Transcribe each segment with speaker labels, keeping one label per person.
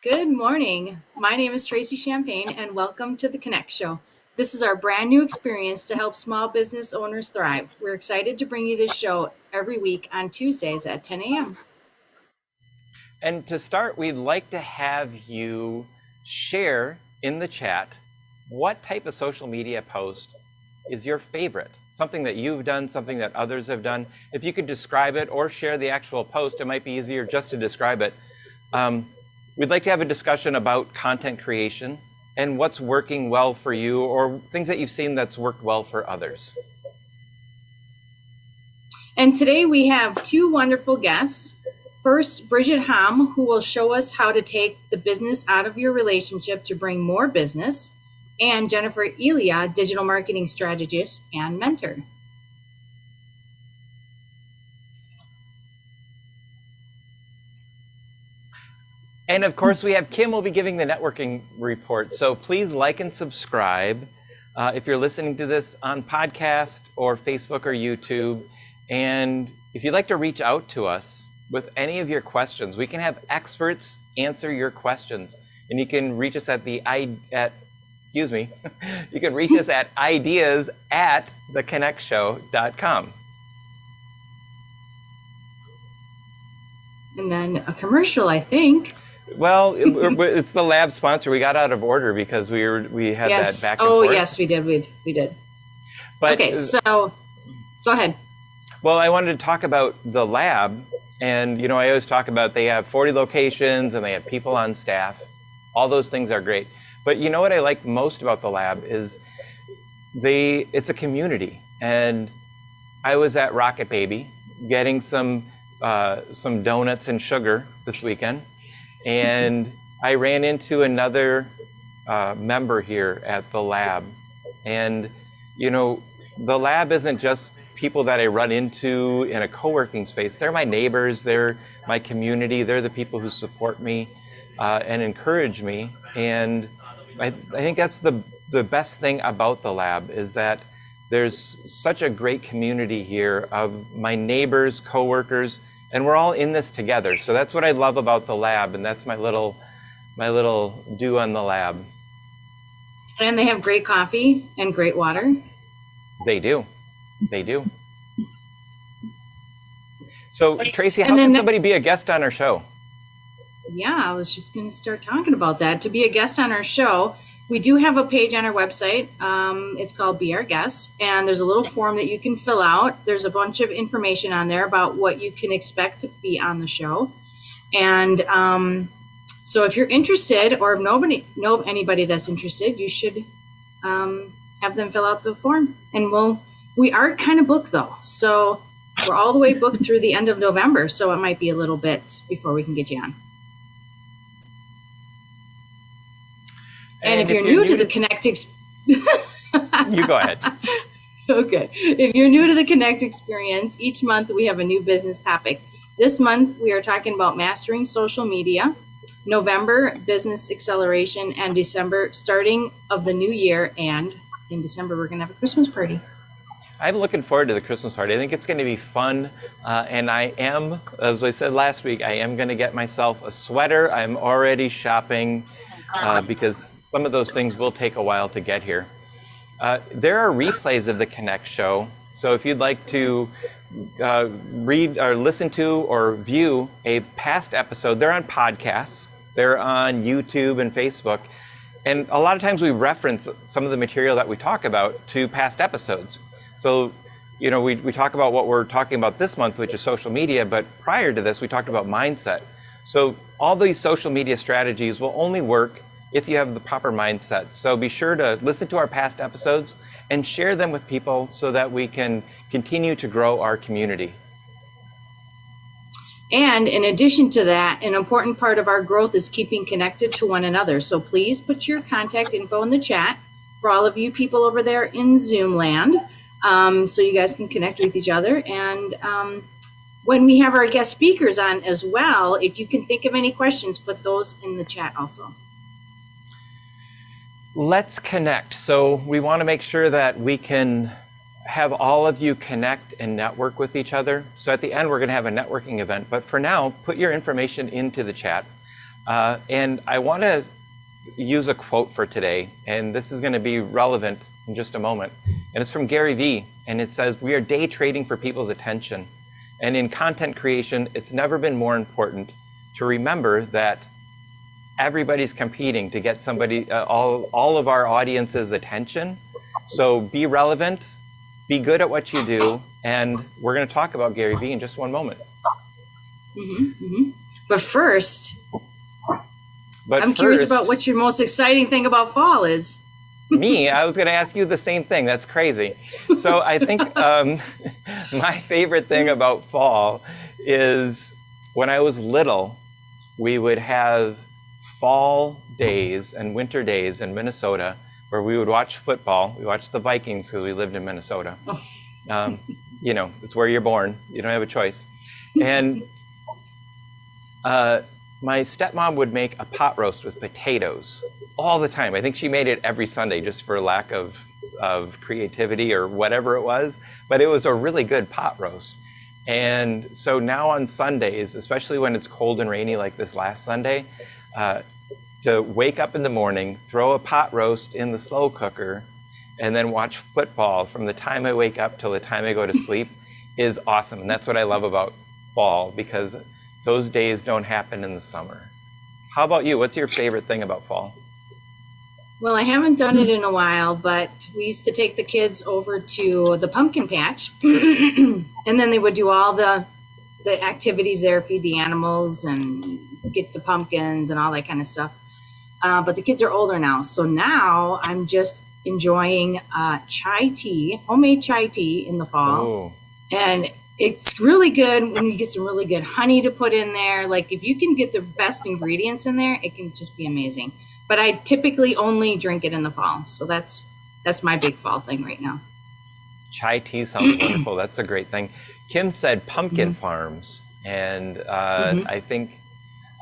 Speaker 1: Good morning. My name is Tracy Champagne, and welcome to the Connect Show. This is our brand new experience to help small business owners thrive. We're excited to bring you this show every week on Tuesdays at 10 a.m.
Speaker 2: And to start, we'd like to have you share in the chat what type of social media post is your favorite, something that you've done, something that others have done. If you could describe it or share the actual post, it might be easier just to describe it. We'd like to have a discussion about content creation and what's working well for you or things that you've seen that's worked well for others.
Speaker 1: And today we have two wonderful guests. First, Bridget who will show us how to take the business out of your relationship to bring more business, and Jennifer Elia, digital marketing strategist and mentor.
Speaker 2: And of course, we have Kim will be giving the networking report. So please like and subscribe if you're listening to this on podcast or Facebook or YouTube. And if you'd like to reach out to us with any of your questions, we can have experts answer your questions. And you can reach us at you can reach us at ideas@theconnectshow.com.
Speaker 1: And then a commercial, I think.
Speaker 2: Well, it's the lab sponsor. We got out of order because we had that back and forth.
Speaker 1: Oh, yes, we did. We did.
Speaker 2: But,
Speaker 1: okay, so go ahead.
Speaker 2: Well, I wanted to talk about the lab. And, I always talk about they have 40 locations and they have people on staff. All those things are great. But you know what I like most about the lab is it's a community. And I was at Rocket Baby getting some donuts and sugar this weekend. And I ran into another member here at the lab. And, the lab isn't just people that I run into in a co-working space. They're my neighbors, they're my community, they're the people who support me and encourage me. And I think that's the best thing about the lab is that there's such a great community here of my neighbors, co-workers, and we're all in this together. So that's what I love about the lab, and that's my little do on the lab.
Speaker 1: And they have great coffee and great water.
Speaker 2: They do. So Tracy, how can somebody be a guest on our show?
Speaker 1: Yeah, I was just going to start talking about that. To be a guest on our show, we do have a page on our website. It's called Be Our Guest, and there's a little form that you can fill out. There's a bunch of information on there about what you can expect to be on the show. And so if you're interested, or if know anybody that's interested, you should have them fill out the form. And we are kind of booked though. So we're all the way booked through the end of November. So it might be a little bit before we can get you on. And if you're new to the Connect
Speaker 2: you go ahead.
Speaker 1: Okay. If you're new to the Connect experience, each month we have a new business topic. This month we are talking about mastering social media, November, business acceleration, and December, starting of the new year. And in December, we're going to have a Christmas party.
Speaker 2: I'm looking forward to the Christmas party. I think it's going to be fun. And I am, as I said last week, I am going to get myself a sweater. I'm already shopping because some of those things will take a while to get here. There are replays of the Connect show. So if you'd like to read or listen to or view a past episode, they're on podcasts. They're on YouTube and Facebook. And a lot of times we reference some of the material that we talk about to past episodes. So, we talk about what we're talking about this month, which is social media, but prior to this, we talked about mindset. So all these social media strategies will only work if you have the proper mindset. So be sure to listen to our past episodes and share them with people so that we can continue to grow our community.
Speaker 1: And in addition to that, an important part of our growth is keeping connected to one another. So please put your contact info in the chat for all of you people over there in Zoom land, so you guys can connect with each other. And when we have our guest speakers on as well, if you can think of any questions, put those in the chat also.
Speaker 2: Let's connect. So we want to make sure that we can have all of you connect and network with each other. So at the end, we're going to have a networking event. But for now, put your information into the chat. And I want to use a quote for today, and this is going to be relevant in just a moment. And it's from Gary Vee, and it says, "We are day trading for people's attention. And in content creation, it's never been more important to remember that everybody's competing to get somebody, all of our audience's attention. So be relevant, be good at what you do." And we're going to talk about Gary Vee in just one moment.
Speaker 1: But first, I'm curious about what your most exciting thing about fall is.
Speaker 2: Me, I was going to ask you the same thing. That's crazy. So I think my favorite thing about fall is when I was little, we would have fall days and winter days in Minnesota where we would watch football. We watched the Vikings because we lived in Minnesota. You know, it's where you're born. You don't have a choice. And my stepmom would make a pot roast with potatoes all the time. I think she made it every Sunday just for lack of creativity or whatever it was, but it was a really good pot roast. And so now on Sundays, especially when it's cold and rainy like this last Sunday, to wake up in the morning, throw a pot roast in the slow cooker, and then watch football from the time I wake up till the time I go to sleep is awesome. And that's what I love about fall, because those days don't happen in the summer. How about you? What's your favorite thing about fall?
Speaker 1: Well, I haven't done it in a while, but we used to take the kids over to the pumpkin patch, and then they would do all the activities there, feed the animals and get the pumpkins and all that kind of stuff. But the kids are older now, so now I'm just enjoying chai tea, homemade chai tea in the fall.
Speaker 2: Oh.
Speaker 1: And it's really good when you get some really good honey to put in there. Like if you can get the best ingredients in there, it can just be amazing. But I typically only drink it in the fall. So that's my big fall thing right now.
Speaker 2: Chai tea sounds wonderful. That's a great thing. Kim said pumpkin farms. And I think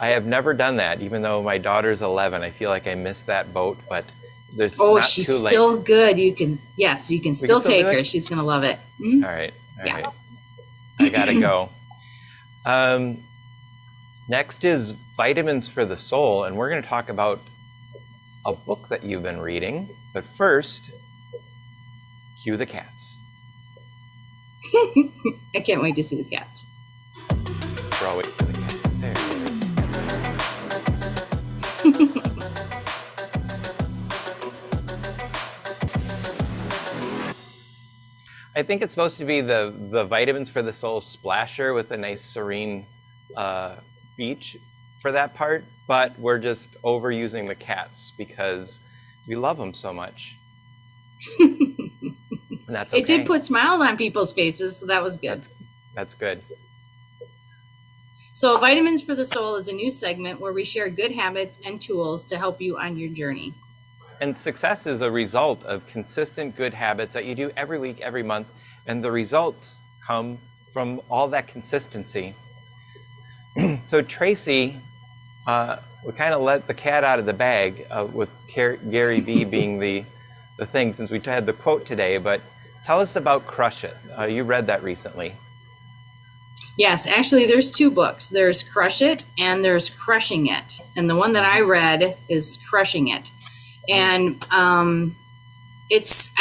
Speaker 2: I have never done that, even though my daughter's 11. I feel like I missed that boat, but there's not too late.
Speaker 1: She's still good. You can still take her. She's going to love it.
Speaker 2: All right. I gotta go. Next is Vitamins for the Soul, and we're going to talk about a book that you've been reading. But first, cue the cats.
Speaker 1: I can't wait to see the cats.
Speaker 2: We're all waiting for the cats. There it is. I think it's supposed to be the Vitamins for the Soul splasher with a nice serene beach for that part, but we're just overusing the cats because we love them so much. And that's okay.
Speaker 1: It did put smiles on people's faces, so that was good.
Speaker 2: That's good.
Speaker 1: So Vitamins for the Soul is a new segment where we share good habits and tools to help you on your journey.
Speaker 2: And success is a result of consistent good habits that you do every week, every month, and the results come from all that consistency. So Tracy, we kind of let the cat out of the bag with Gary Vee being the thing, since we had the quote today, but tell us about Crush It. You read that recently.
Speaker 1: Yes, actually there's two books. There's Crush It and there's Crushing It. And the one that I read is Crushing It. And I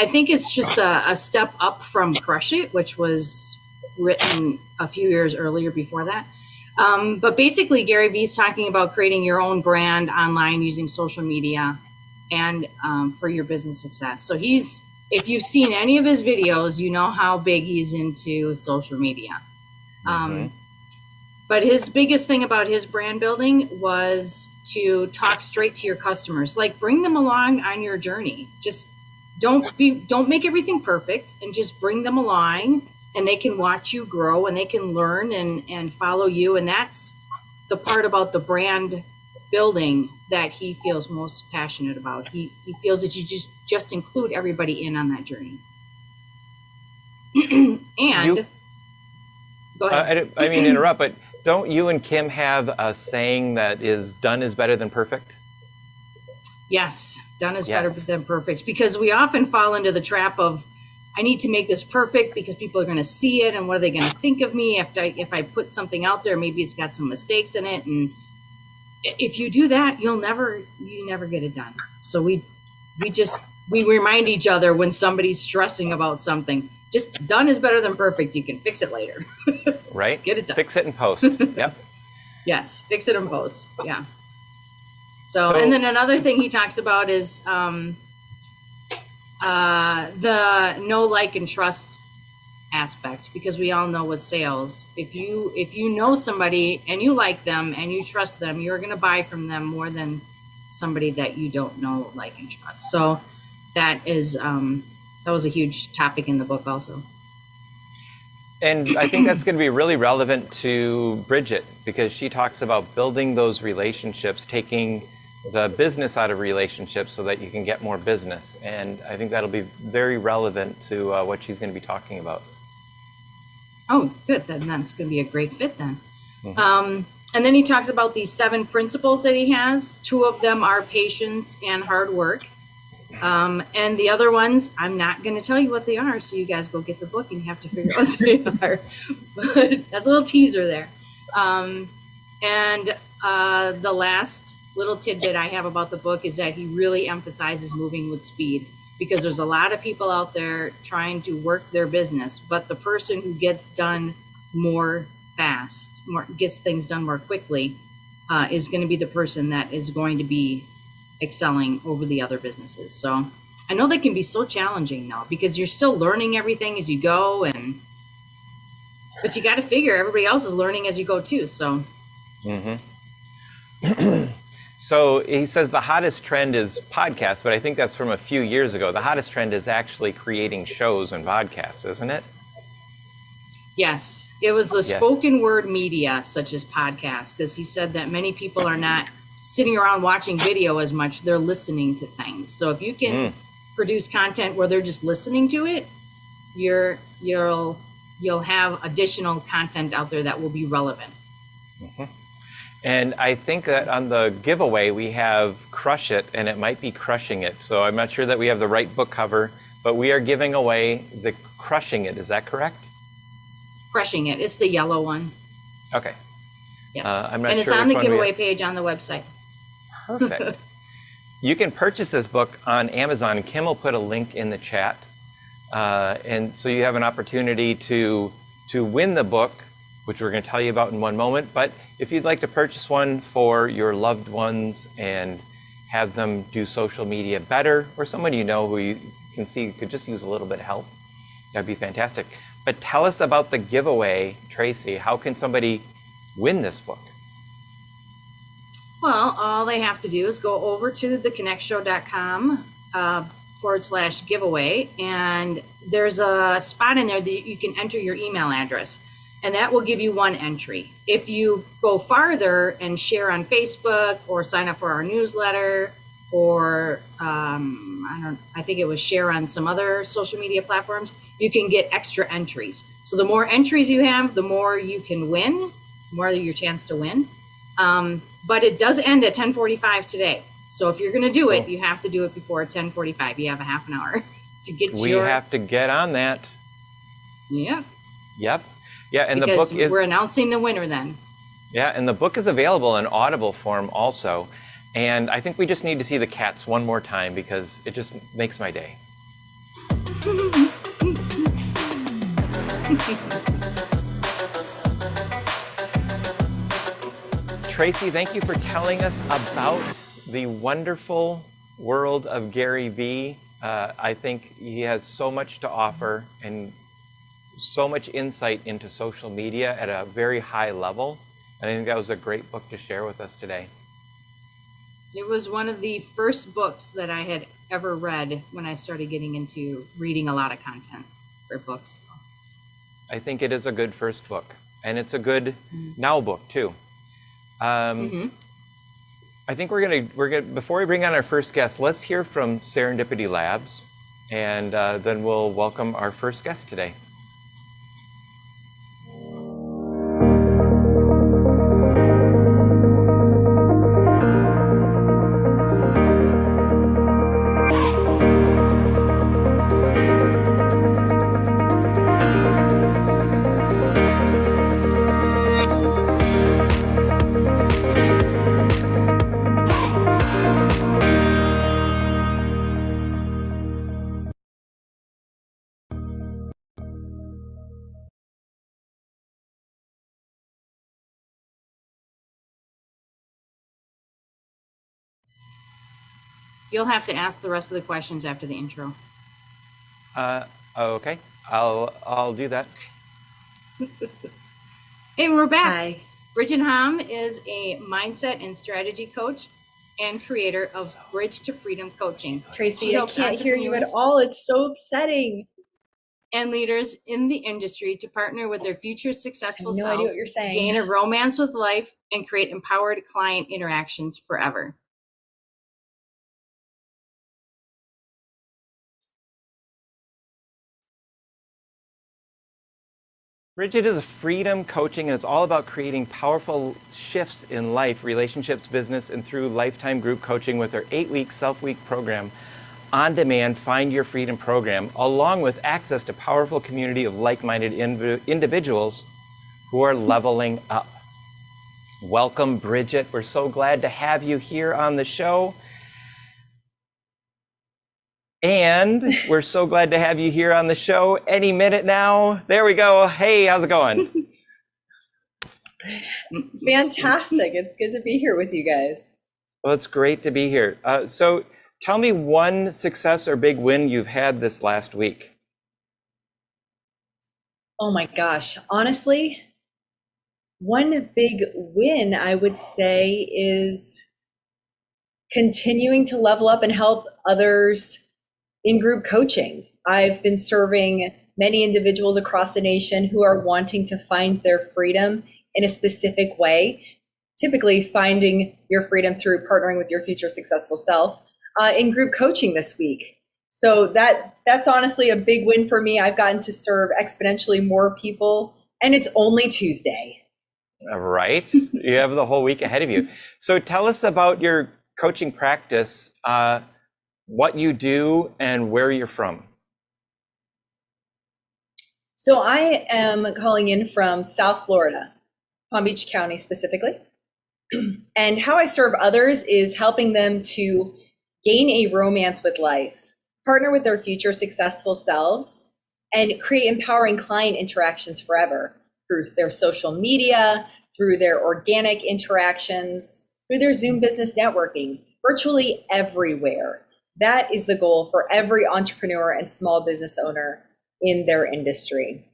Speaker 1: think it's just a step up from Crush It, which was written a few years earlier before that. But basically, Gary Vee's talking about creating your own brand online using social media and for your business success. So if you've seen any of his videos, you know how big he's into social media. But his biggest thing about his brand building was to talk straight to your customers, like bring them along on your journey. Just don't make everything perfect, and just bring them along, and they can watch you grow and they can learn and follow you. And that's the part about the brand building that he feels most passionate about. He feels that you just include everybody in on that journey. And go ahead.
Speaker 2: I mean, interrupt, but don't you and Kim have a saying that is done is better than perfect?
Speaker 1: Yes, done is better than perfect, because we often fall into the trap of, I need to make this perfect because people are going to see it, and what are they going to think of me if I put something out there? Maybe it's got some mistakes in it, and if you do that, you never get it done. So we remind each other when somebody's stressing about something. Just done is better than perfect. You can fix it later.
Speaker 2: Right?
Speaker 1: Just get it done.
Speaker 2: Fix it in post. Yep.
Speaker 1: Yes, fix it in post. Yeah. So, and then another thing he talks about is the know, like, and trust aspect, because we all know with sales, if you know somebody and you like them and you trust them, you're going to buy from them more than somebody that you don't know, like, and trust. So that was a huge topic in the book also.
Speaker 2: And I think that's going to be really relevant to Bridget, because she talks about building those relationships, taking the business out of relationships so that you can get more business. And I think that'll be very relevant to what she's going to be talking about.
Speaker 1: Oh, good. Then that's going to be a great fit then. Mm-hmm. And then he talks about these 7 principles that he has. 2 of them are patience and hard work. And the other ones, I'm not going to tell you what they are, so you guys go get the book and you have to figure out what they are. But that's a little teaser there. And the last little tidbit I have about the book is that he really emphasizes moving with speed, because there's a lot of people out there trying to work their business, but the person who gets done gets things done more quickly, is going to be the person that is going to be excelling over the other businesses. So I know that can be so challenging now, because you're still learning everything as you go, but you got to figure everybody else is learning as you go too. So.
Speaker 2: Mm-hmm. So he says the hottest trend is podcasts, but I think that's from a few years ago. The hottest trend is actually creating shows and podcasts, isn't it?
Speaker 1: Yes, it was the spoken word media, such as podcasts, because he said that many people are not sitting around watching video as much. They're listening to things. So if you can produce content where they're just listening to it, you'll have additional content out there that will be relevant.
Speaker 2: Mm-hmm. And I think that on the giveaway, we have Crush It, and it might be Crushing It. So I'm not sure that we have the right book cover, but we are giving away the Crushing It. Is that correct?
Speaker 1: Crushing It. It's the yellow one.
Speaker 2: Okay.
Speaker 1: Yes.
Speaker 2: I'm not
Speaker 1: and it's
Speaker 2: sure
Speaker 1: on the giveaway page on the website.
Speaker 2: Perfect. You can purchase this book on Amazon. Kim will put a link in the chat. And so you have an opportunity to win the book, which we're going to tell you about in one moment. But if you'd like to purchase one for your loved ones and have them do social media better, or someone you know who you can see could just use a little bit of help, that'd be fantastic. But tell us about the giveaway, Tracy. How can somebody win this book?
Speaker 1: Well, all they have to do is go over to theconnectshow.com /giveaway, and there's a spot in there that you can enter your email address, and that will give you one entry. If you go farther and share on Facebook or sign up for our newsletter, or I think it was share on some other social media platforms, you can get extra entries. So the more entries you have, the more you can win, the more your chance to win. But it does end at 10:45 today. So if you're going to do it, you have to do it before 10:45. You have a half an hour to get
Speaker 2: We have to get on that.
Speaker 1: Yeah.
Speaker 2: Yep. Yeah, and
Speaker 1: because
Speaker 2: the book is...
Speaker 1: we're announcing the winner then.
Speaker 2: Yeah, and the book is available in Audible form also. And I think we just need to see the cats one more time, because it just makes my day. Tracy, thank you for telling us about the wonderful world of Gary Vee. I think he has so much to offer and so much insight into social media at a very high level. And I think that was a great book to share with us today.
Speaker 1: It was one of the first books that I had ever read when I started getting into reading a lot of content for books.
Speaker 2: I think it is a good first book, and it's a good now book too. I think we're gonna before we bring on our first guest, let's hear from Serendipity Labs, and then we'll welcome our first guest today.
Speaker 1: You'll have to ask the rest of the questions after the intro.
Speaker 2: Okay, I'll do that.
Speaker 1: And we're back.
Speaker 3: Hi.
Speaker 1: Bridget Hom is a mindset and strategy coach and creator of Bridge to Freedom Coaching.
Speaker 3: Tracy, I can't hear you at all. It's so upsetting.
Speaker 1: And leaders in the industry to partner with their future successful
Speaker 3: I have no idea what you're saying.
Speaker 1: gain a romance with life, and create empowered client interactions forever.
Speaker 2: Bridget is a freedom coaching, and it's all about creating powerful shifts in life, relationships, business, and through lifetime group coaching with her 8-week self-week program, On Demand Find Your Freedom program, along with access to powerful community of like-minded individuals who are leveling up. Welcome, Bridget. We're so glad to have you here on the show. And we're so glad to have you here on the show any minute now. There we go. Hey, how's it going?
Speaker 3: Fantastic. It's good to be here with you guys.
Speaker 2: Well, it's great to be here. So tell me one success or big win you've had this last week.
Speaker 3: Oh my gosh. Honestly, one big win I would say is continuing to level up and help others in group coaching. I've been serving many individuals across the nation who are wanting to find their freedom in a specific way, typically finding your freedom through partnering with your future successful self in group coaching this week. So that's honestly a big win for me. I've gotten to serve exponentially more people, and it's only Tuesday.
Speaker 2: Right. You have the whole week ahead of you. So tell us about your coaching practice, what you do, and where you're from.
Speaker 3: So I am calling in from South Florida, Palm Beach County specifically. And how I serve others is helping them to gain a romance with life, partner with their future successful selves, and create empowering client interactions forever through their social media, through their organic interactions, through their Zoom business networking, virtually everywhere. That is the goal for every entrepreneur and small business owner in their industry.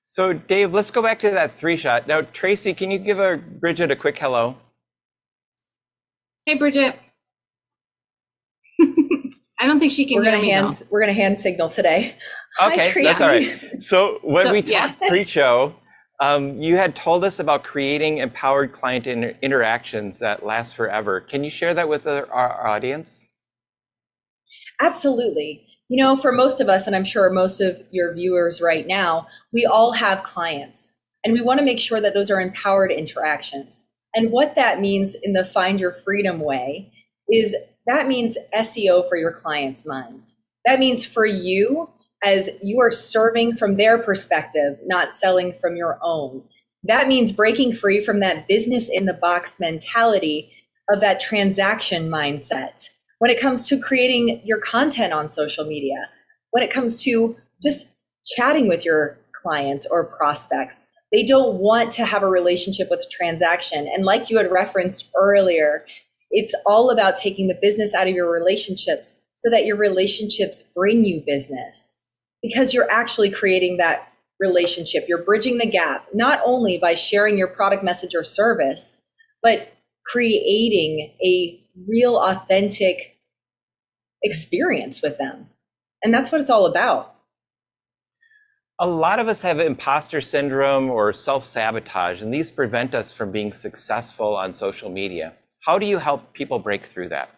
Speaker 2: So Dave, let's go back to that 3-shot. Now, Tracy, can you give Bridget a quick hello?
Speaker 1: Hey, Bridget. I don't think she can hear me though.
Speaker 3: We're going to hand signal today.
Speaker 2: Okay,
Speaker 3: Hi,
Speaker 2: that's all right. So when we talked pre-show, you had told us about creating empowered client interactions that last forever. Can you share that with our audience?
Speaker 3: Absolutely. You know, for most of us, and I'm sure most of your viewers right now, we all have clients, and we want to make sure that those are empowered interactions. And what that means in the Find Your Freedom way is that means SEO for your client's mind. That means for you, as you are serving from their perspective, not selling from your own. That means breaking free from that business in the box mentality of that transaction mindset. When it comes to creating your content on social media, when it comes to just chatting with your clients or prospects, they don't want to have a relationship with a transaction. And like you had referenced earlier, it's all about taking the business out of your relationships so that your relationships bring you business. Because you're actually creating that relationship. You're bridging the gap, not only by sharing your product, message, or service, but creating a real authentic experience with them. And that's what it's all about.
Speaker 2: A lot of us have imposter syndrome or self-sabotage, and these prevent us from being successful on social media. How do you help people break through that?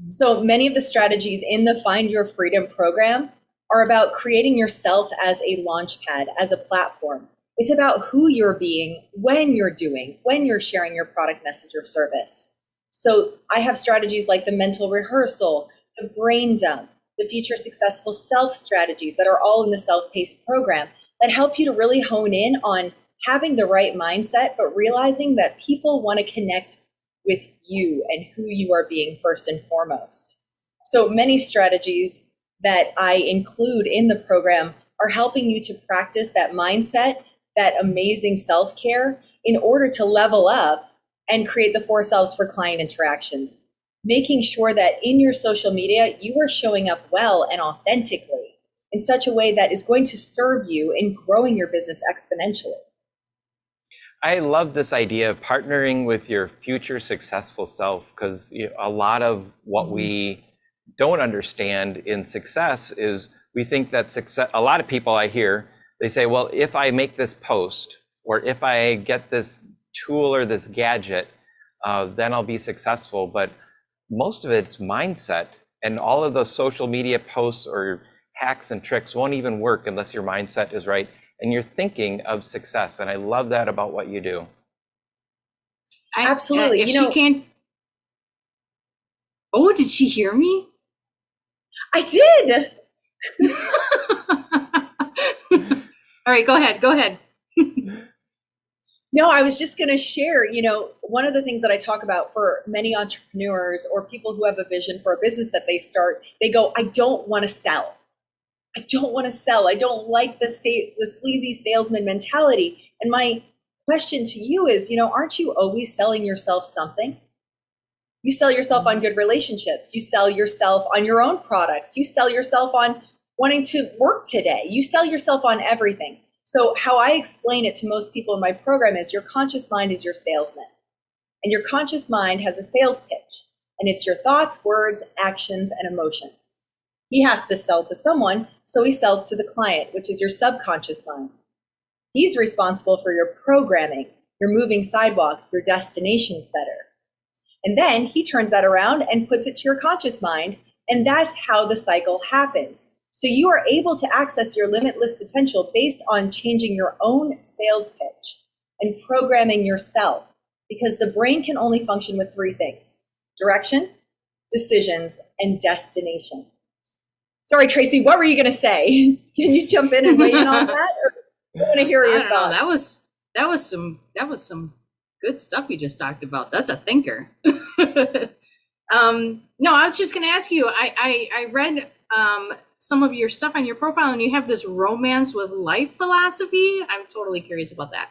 Speaker 3: So many of the strategies in the Find Your Freedom program are about creating yourself as a launch pad, as a platform. It's about who you're being, when you're sharing your product, message, or service. So I have strategies like the mental rehearsal, the brain dump, the future successful self strategies that are all in the self-paced program that help you to really hone in on having the right mindset, but realizing that people want to connect with you and who you are being first and foremost. So many strategies that I include in the program are helping you to practice that mindset, that amazing self-care in order to level up and create the 4 selves for client interactions. making sure that in your social media, you are showing up well and authentically in such a way that is going to serve you in growing your business exponentially.
Speaker 2: I love this idea of partnering with your future successful self, because a lot of what we don't understand in success is we think that success, a lot of people I hear, they say, well, if I make this post, or if I get this tool or this gadget, then I'll be successful. But most of it's mindset, and all of those social media posts or hacks and tricks won't even work unless your mindset is right and you're thinking of success. And I love that about what you do.
Speaker 3: Absolutely.
Speaker 1: If she can't. Oh, did she hear me?
Speaker 3: I did.
Speaker 1: All right, go ahead.
Speaker 3: No, I was just going to share, one of the things that I talk about for many entrepreneurs or people who have a vision for a business that they start, they go, I don't want to sell. I don't want to sell. I don't like the sleazy salesman mentality. And my question to you is, aren't you always selling yourself something? You sell yourself on good relationships. You sell yourself on your own products. You sell yourself on wanting to work today. You sell yourself on everything. So how I explain it to most people in my program is your conscious mind is your salesman. And your conscious mind has a sales pitch. And it's your thoughts, words, actions, and emotions. He has to sell to someone, so he sells to the client, which is your subconscious mind. He's responsible for your programming, your moving sidewalk, your destination setter. And then he turns that around and puts it to your conscious mind, and that's how the cycle happens. So you are able to access your limitless potential based on changing your own sales pitch and programming yourself, because the brain can only function with three things: direction, decisions, and destination. Sorry, Tracy, what were you going to say? Can you jump in and weigh in on that? Or I want to hear your thoughts.
Speaker 1: That was some good stuff you just talked about. That's a thinker. No, I was just going to ask you. I read some of your stuff on your profile, and you have this romance with life philosophy. I'm totally curious about that.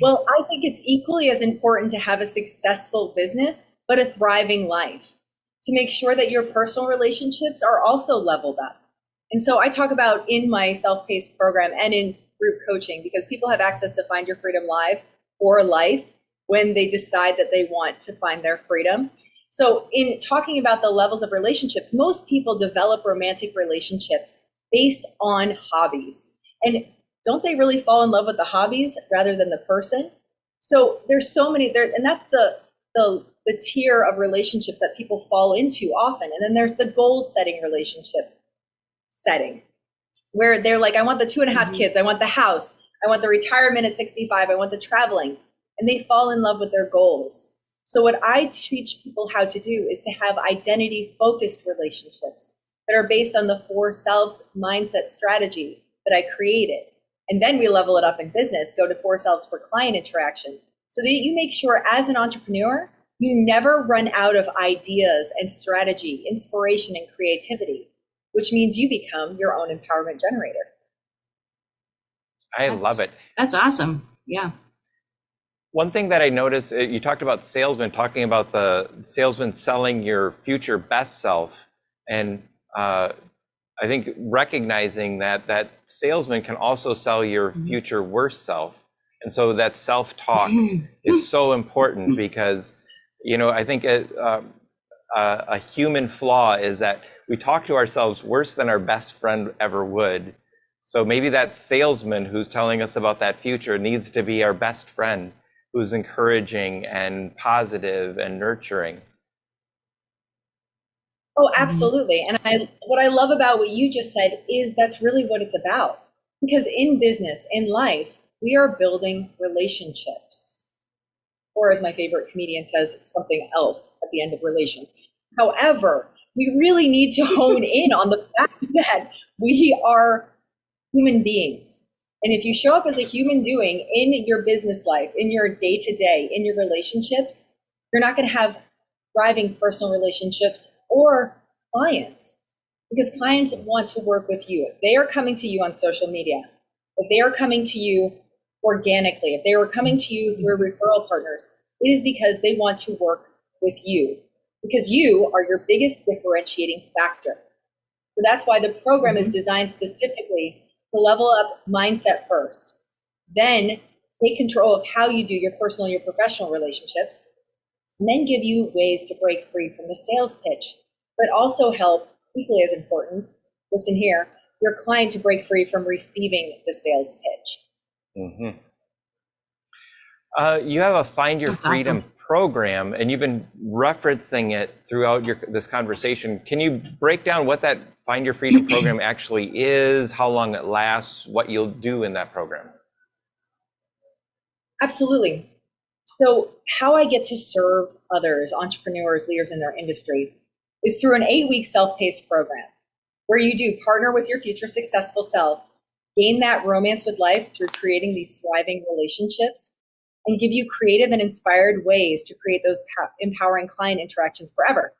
Speaker 3: Well, I think it's equally as important to have a successful business, but a thriving life, to make sure that your personal relationships are also leveled up. And so I talk about in my self-paced program and in group coaching, because people have access to Find Your Freedom Live or Life when they decide that they want to find their freedom. So in talking about the levels of relationships, most people develop romantic relationships based on hobbies. And don't they really fall in love with the hobbies rather than the person? So there's so many there, and that's the tier of relationships that people fall into often. And then there's the goal setting relationship setting, where they're like, I want the 2.5 kids, I want the house, I want the retirement at 65, I want the traveling, and they fall in love with their goals. So what I teach people how to do is to have identity focused relationships that are based on the 4 selves mindset strategy that I created. And then we level it up in business, go to 4 selves for client interaction, so that you make sure as an entrepreneur, you never run out of ideas and strategy, inspiration and creativity, which means you become your own empowerment generator.
Speaker 2: I love it.
Speaker 1: That's awesome. Yeah.
Speaker 2: One thing that I noticed, you talked about salesmen, talking about the salesman selling your future best self. And I think recognizing that salesman can also sell your future worst self. And so that self-talk is so important, because I think a human flaw is that we talk to ourselves worse than our best friend ever would. So maybe that salesman who's telling us about that future needs to be our best friend, who's encouraging and positive and nurturing.
Speaker 3: Oh, absolutely. And what I love about what you just said is that's really what it's about. Because in business, in life, we are building relationships. Or as my favorite comedian says, something else at the end of relation. However, we really need to hone in on the fact that we are human beings. And if you show up as a human doing in your business life, in your day-to-day, in your relationships, you're not going to have thriving personal relationships or clients, because clients want to work with you. If they are coming to you on social media, if they are coming to you organically, if they are coming to you through referral partners, it is because they want to work with you because you are your biggest differentiating factor. So that's why the program is designed specifically to level up mindset first, then take control of how you do your personal and your professional relationships, and then give you ways to break free from the sales pitch, but also help, equally as important, listen here, your client to break free from receiving the sales pitch.
Speaker 2: Mm-hmm. You have a Find Your Freedom program, and you've been referencing it throughout this conversation. Can you break down what that Find Your Freedom program actually is, how long it lasts, what you'll do in that program?
Speaker 3: Absolutely. So how I get to serve others, entrepreneurs, leaders in their industry, is through an 8-week self-paced program where you do partner with your future successful self, gain that romance with life through creating these thriving relationships, and give you creative and inspired ways to create those empowering client interactions forever.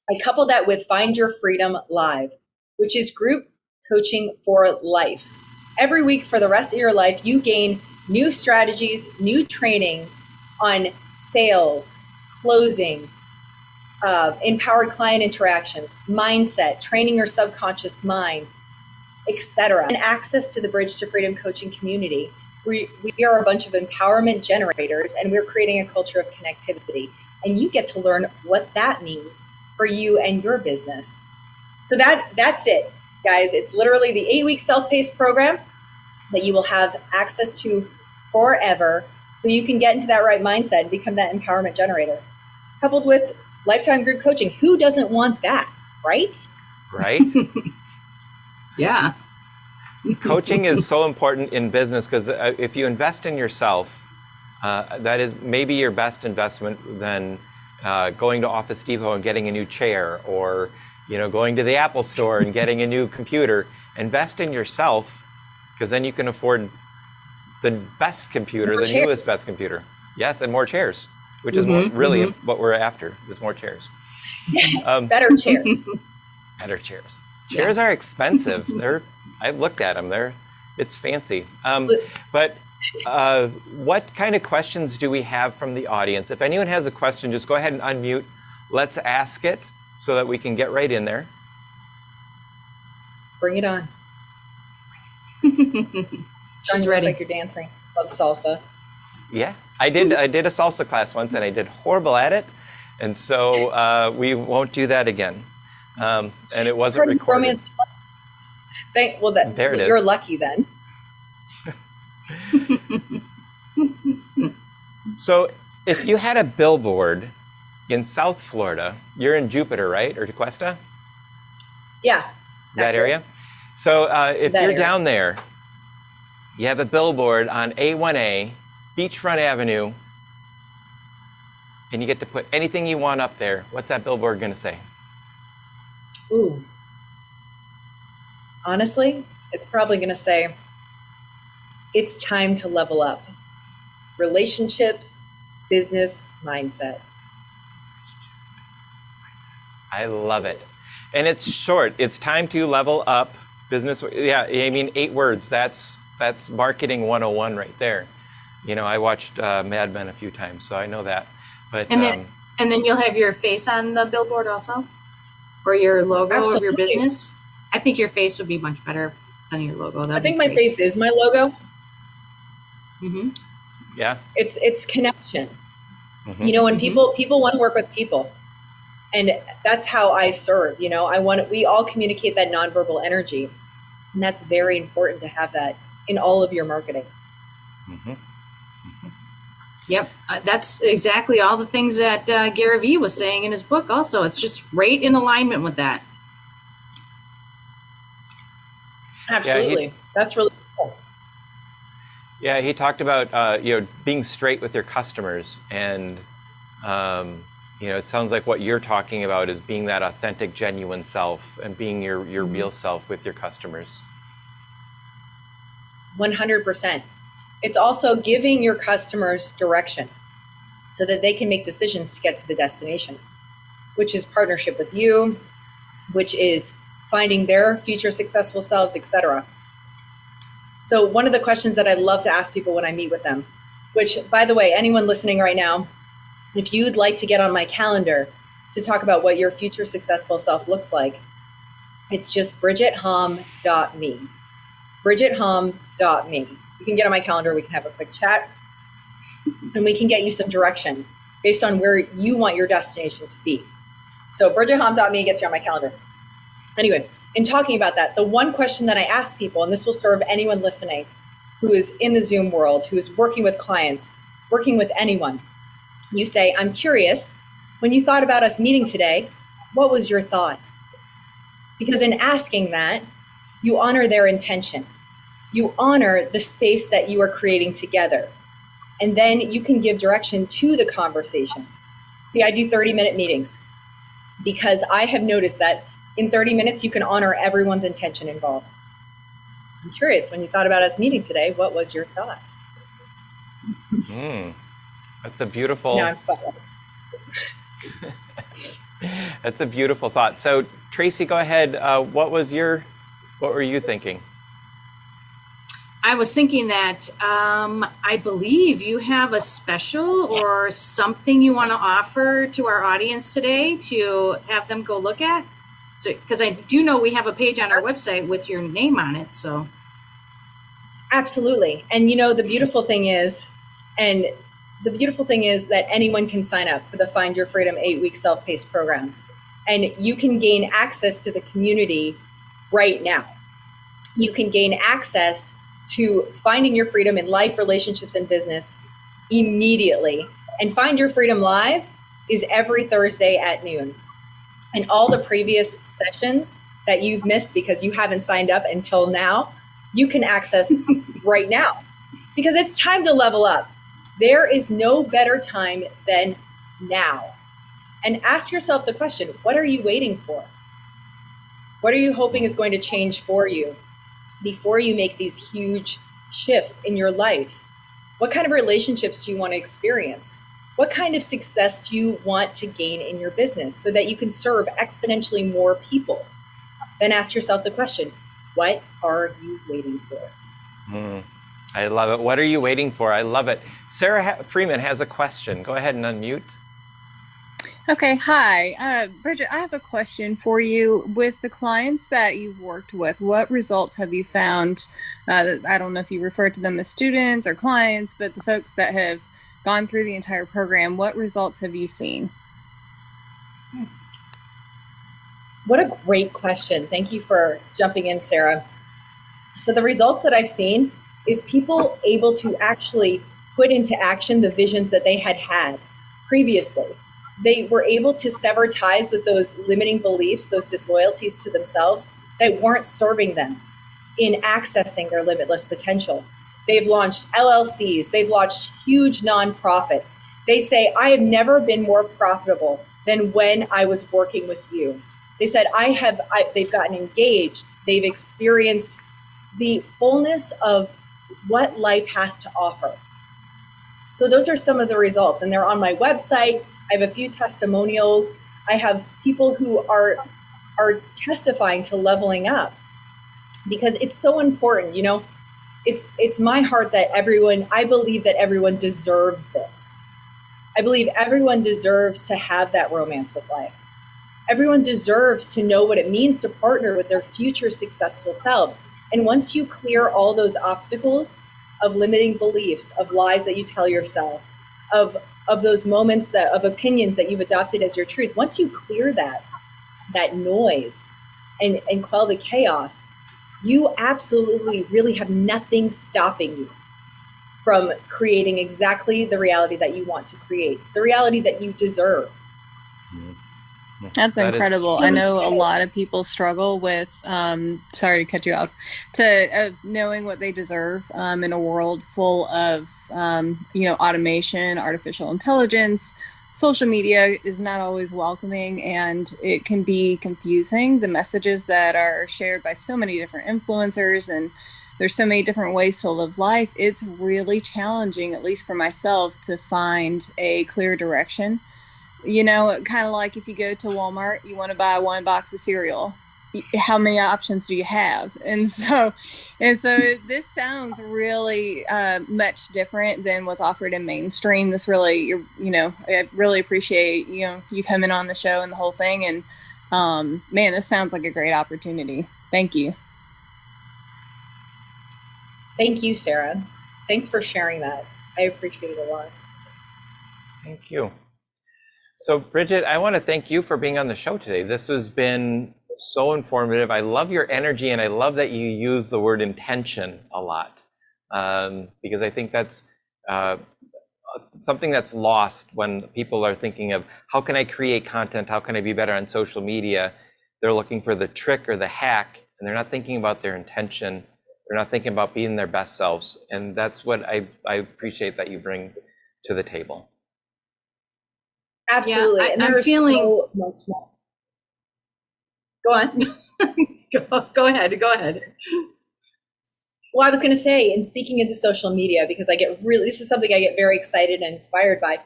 Speaker 3: I couple that with Find Your Freedom Live, which is group coaching for life. Every week for the rest of your life, you gain new strategies, new trainings on sales, closing, empowered client interactions, mindset, training your subconscious mind, etc. And access to the Bridge to Freedom coaching community. We are a bunch of empowerment generators, and we're creating a culture of connectivity. And you get to learn what that means for you and your business. So that's it, guys. It's literally the 8-week self-paced program that you will have access to forever, so you can get into that right mindset and become that empowerment generator. Coupled with lifetime group coaching. Who doesn't want that, right?
Speaker 2: Right?
Speaker 1: Yeah.
Speaker 2: Coaching is so important in business because if you invest in yourself, that is maybe your best investment than going to Office Depot and getting a new chair, or going to the Apple store and getting a new computer. Invest in yourself, because then you can afford the best computer, the newest best computer. Yes, and more chairs, which is really what we're after, is more chairs.
Speaker 3: Better chairs.
Speaker 2: Better chairs. Chairs are expensive. I've looked at them. It's fancy. But what kind of questions do we have from the audience? If anyone has a question, just go ahead and unmute. Let's ask it so that we can get right in there.
Speaker 3: Bring it on.
Speaker 1: She's ready.
Speaker 3: Like you're dancing. Love salsa.
Speaker 2: Yeah, I did a salsa class once, and I did horrible at it, and so we won't do that again. And it wasn't recorded.
Speaker 3: Romance.
Speaker 2: There it is.
Speaker 3: You're lucky then.
Speaker 2: So if you had a billboard in South Florida, you're in Jupiter, right? Or Tequesta?
Speaker 3: Yeah.
Speaker 2: That area? So if you're down there, you have a billboard on A1A, Beachfront Avenue, and you get to put anything you want up there. What's that billboard going to say?
Speaker 3: Ooh. Honestly, it's probably going to say, it's time to level up. Relationships, business, mindset.
Speaker 2: I love it. And it's short. It's time to level up business. Yeah, I mean, 8 words. That's marketing 101 right there. I watched Mad Men a few times, so I know that. But
Speaker 1: and then you'll have your face on the billboard also, or your logo of your business. I think your face would be much better than your logo.
Speaker 3: I think my face is my logo.
Speaker 1: Mm-hmm.
Speaker 2: Yeah.
Speaker 3: It's connection. Mm-hmm. When people want to work with people, and that's how I serve. We all communicate that nonverbal energy, and that's very important to have that in all of your marketing.
Speaker 2: Mm-hmm.
Speaker 1: Yep, that's exactly all the things that Gary Vee was saying in his book. Also, it's just right in alignment with that.
Speaker 3: Absolutely, that's really cool.
Speaker 2: Yeah, he talked about being straight with your customers, and it sounds like what you're talking about is being that authentic, genuine self, and being your real self with your customers.
Speaker 3: 100%. It's also giving your customers direction so that they can make decisions to get to the destination, which is partnership with you, which is finding their future successful selves, etc. So one of the questions that I love to ask people when I meet with them, which, by the way, anyone listening right now, If you'd like to get on my calendar to talk about what your future successful self looks like, it's just bridgethum.me. bridgethum.me. You can get on my calendar, we can have a quick chat, and we can get you some direction based on where you want your destination to be. So bridgethum.me gets you on my calendar. Anyway, in talking about that, the one question that I ask people, and this will serve anyone listening who is in the Zoom world, who is working with clients, working with anyone, you say, I'm curious, when you thought about us meeting today, what was your thought? Because in asking that, you honor their intention. You honor the space that you are creating together. And then you can give direction to the conversation. See, I do 30-minute meetings because I have noticed that in 30 minutes, you can honor everyone's intention involved. I'm curious, when you thought about us meeting today, what was your thought?
Speaker 2: That's a beautiful...
Speaker 3: No, I'm spotlight.
Speaker 2: That's a beautiful thought. So Tracy, go ahead. What were you thinking?
Speaker 1: I was thinking that I believe you have a special or something you want to offer to our audience today to have them go look at. So, because I do know we have a page on our website with your name on it. So,
Speaker 3: absolutely. And the beautiful thing is that anyone can sign up for the Find Your Freedom 8-week self-paced program, and you can gain access to the community right now. You can gain access to finding your freedom in life, relationships, and business immediately. And Find Your Freedom Live is every Thursday at noon. And all the previous sessions that you've missed because you haven't signed up until now, you can access right now, because it's time to level up. There is no better time than now. And ask yourself the question, what are you waiting for? What are you hoping is going to change for you before you make these huge shifts in your life? What kind of relationships do you want to experience? What kind of success do you want to gain in your business so that you can serve exponentially more people? Then ask yourself the question, what are you waiting for?
Speaker 2: I love it. What are you waiting for? I love it. Sarah Freeman has a question. Go ahead and unmute.
Speaker 4: Okay, hi. Bridget, I have a question for you. With the clients that you've worked with, what results have you found? I don't know if you refer to them as students or clients, but the folks that have gone through the entire program, what results have you seen?
Speaker 3: What a great question. Thank you for jumping in, Sarah. So the results that I've seen is people able to actually put into action the visions that they had previously. They were able to sever ties with those limiting beliefs, those disloyalties to themselves that weren't serving them in accessing their limitless potential. They've launched LLCs. They've launched huge nonprofits. They say, I have never been more profitable than when I was working with you. They said, they've gotten engaged. They've experienced the fullness of what life has to offer. So those are some of the results, and they're on my website. I have a few testimonials. I have people who are testifying to leveling up, because it's so important. It's my heart that I believe that everyone deserves this. I believe everyone deserves to have that romance with life. Everyone deserves to know what it means to partner with their future successful selves. And once you clear all those obstacles of limiting beliefs, of lies that you tell yourself, of those moments of opinions that you've adopted as your truth, once you clear that noise and quell the chaos, you absolutely really have nothing stopping you from creating exactly the reality that you want to create, the reality that you deserve.
Speaker 4: That's incredible. I know a lot of people struggle with, sorry to cut you off, knowing what they deserve in a world full of, automation, artificial intelligence. Social media is not always welcoming, and it can be confusing. The messages that are shared by so many different influencers, and there's so many different ways to live life. It's really challenging, at least for myself, to find a clear direction. Kind of like if you go to Walmart, you want to buy one box of cereal. how many options do you have? And so this sounds really much different than what's offered in mainstream. This really, I really appreciate, you coming on the show and the whole thing. And man, this sounds like a great opportunity. Thank you.
Speaker 3: Thank you, Sarah. Thanks for sharing that. I appreciate it a lot.
Speaker 2: Thank you. So Bridget, I want to thank you for being on the show today. This has been so informative. I love your energy, and I love that you use the word intention a lot, because I think that's something that's lost when people are thinking of how can I create content, how can I be better on social media. They're looking for the trick or the hack, and they're not thinking about their intention. They're not thinking about being their best selves, and that's what I appreciate that you bring to the table.
Speaker 3: Absolutely.
Speaker 1: Yeah,
Speaker 3: and there's so much more. Go on.
Speaker 1: Go ahead.
Speaker 3: Well, I was going to say, in speaking into social media, because this is something I get very excited and inspired by.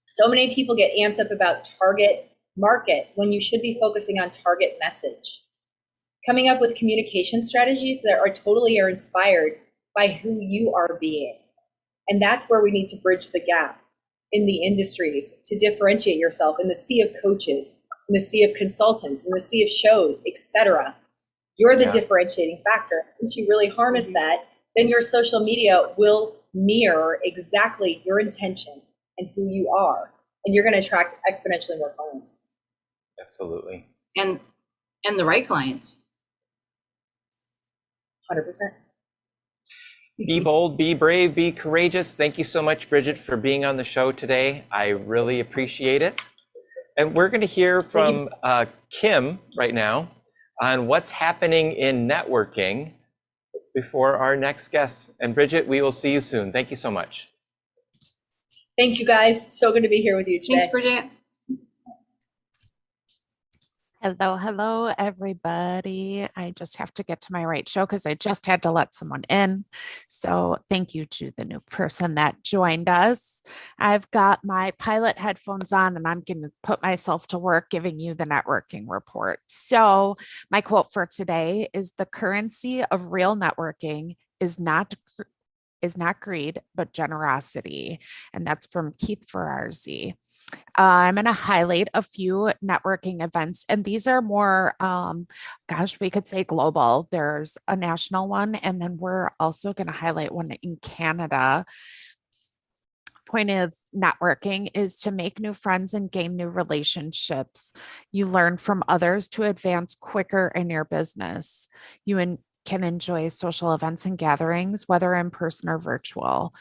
Speaker 3: So many people get amped up about target market when you should be focusing on target message. Coming up with communication strategies that are inspired by who you are being. And that's where we need to bridge the gap in the industries to differentiate yourself in the sea of coaches, in the sea of consultants, in the sea of shows, etc. You're the differentiating factor. Once you really harness that, then your social media will mirror exactly your intention and who you are. And you're going to attract exponentially more clients.
Speaker 2: Absolutely.
Speaker 1: And the right clients.
Speaker 3: 100%.
Speaker 2: Be bold, be brave, be courageous. Thank you so much, Bridget, for being on the show today. I really appreciate it. And we're going to hear from Kim right now on what's happening in networking before our next guest. And Bridget, we will see you soon. Thank you so much.
Speaker 3: Thank you, guys. So good to be here with you today.
Speaker 1: Thanks, Bridget.
Speaker 5: Hello, everybody. I just have to get to my right show because I just had to let someone in. So thank you to the new person that joined us. I've got my pilot headphones on and I'm going to put myself to work giving you the networking report. So my quote for today is: the currency of real networking is not greed, but generosity. And that's from Keith Ferrazzi. I'm going to highlight a few networking events, and these are more, we could say global. There's a national one, and then we're also going to highlight one in Canada. Point of networking is to make new friends and gain new relationships. You learn from others to advance quicker in your business. You can enjoy social events and gatherings, whether in person or virtual.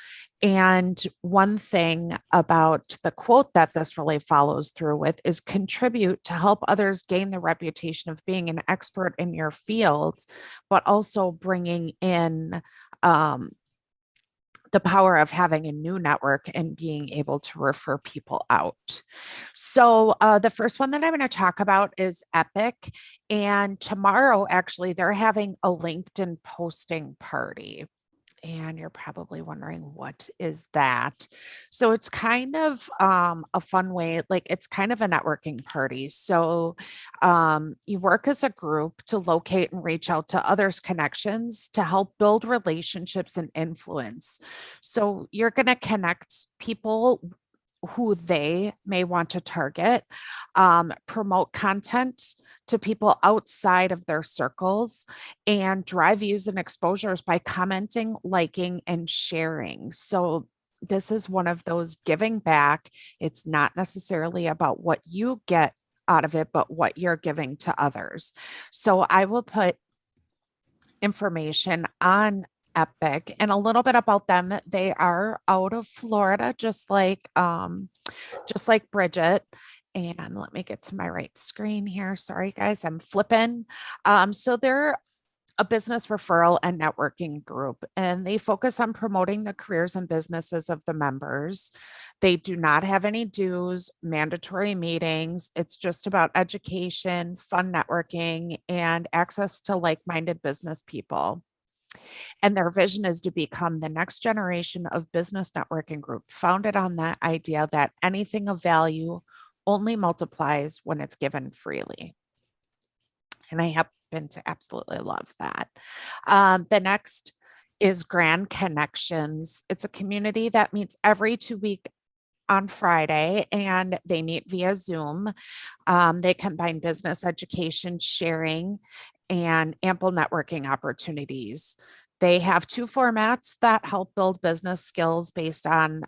Speaker 5: And one thing about the quote that this really follows through with is contribute to help others gain the reputation of being an expert in your fields, but also bringing in the power of having a new network and being able to refer people out. So the first one that I'm going to talk about is Epic. And tomorrow, actually, they're having a LinkedIn posting party. And you're probably wondering, what is that? So it's kind of a fun way, like it's kind of a networking party. So you work as a group to locate and reach out to others' connections to help build relationships and influence. So you're going to connect people who they may want to target, promote content to people outside of their circles, and drive views and exposures by commenting, liking, and sharing. So this is one of those giving back. It's not necessarily about what you get out of it, but what you're giving to others. So I will put information on Epic and a little bit about them. They are out of Florida, just like Bridget. And let me get to my right screen here. Sorry, guys, I'm flipping. So they're a business referral and networking group, and they focus on promoting the careers and businesses of the members. They do not have any dues, mandatory meetings. It's just about education, fun networking, and access to like-minded business people. And their vision is to become the next generation of business networking group, founded on that idea that anything of value only multiplies when it's given freely. And I happen to absolutely love that. The next is Grand Connections. It's a community that meets every 2 weeks on Friday, and they meet via Zoom. They combine business education, sharing, and ample networking opportunities. They have 2 formats that help build business skills based on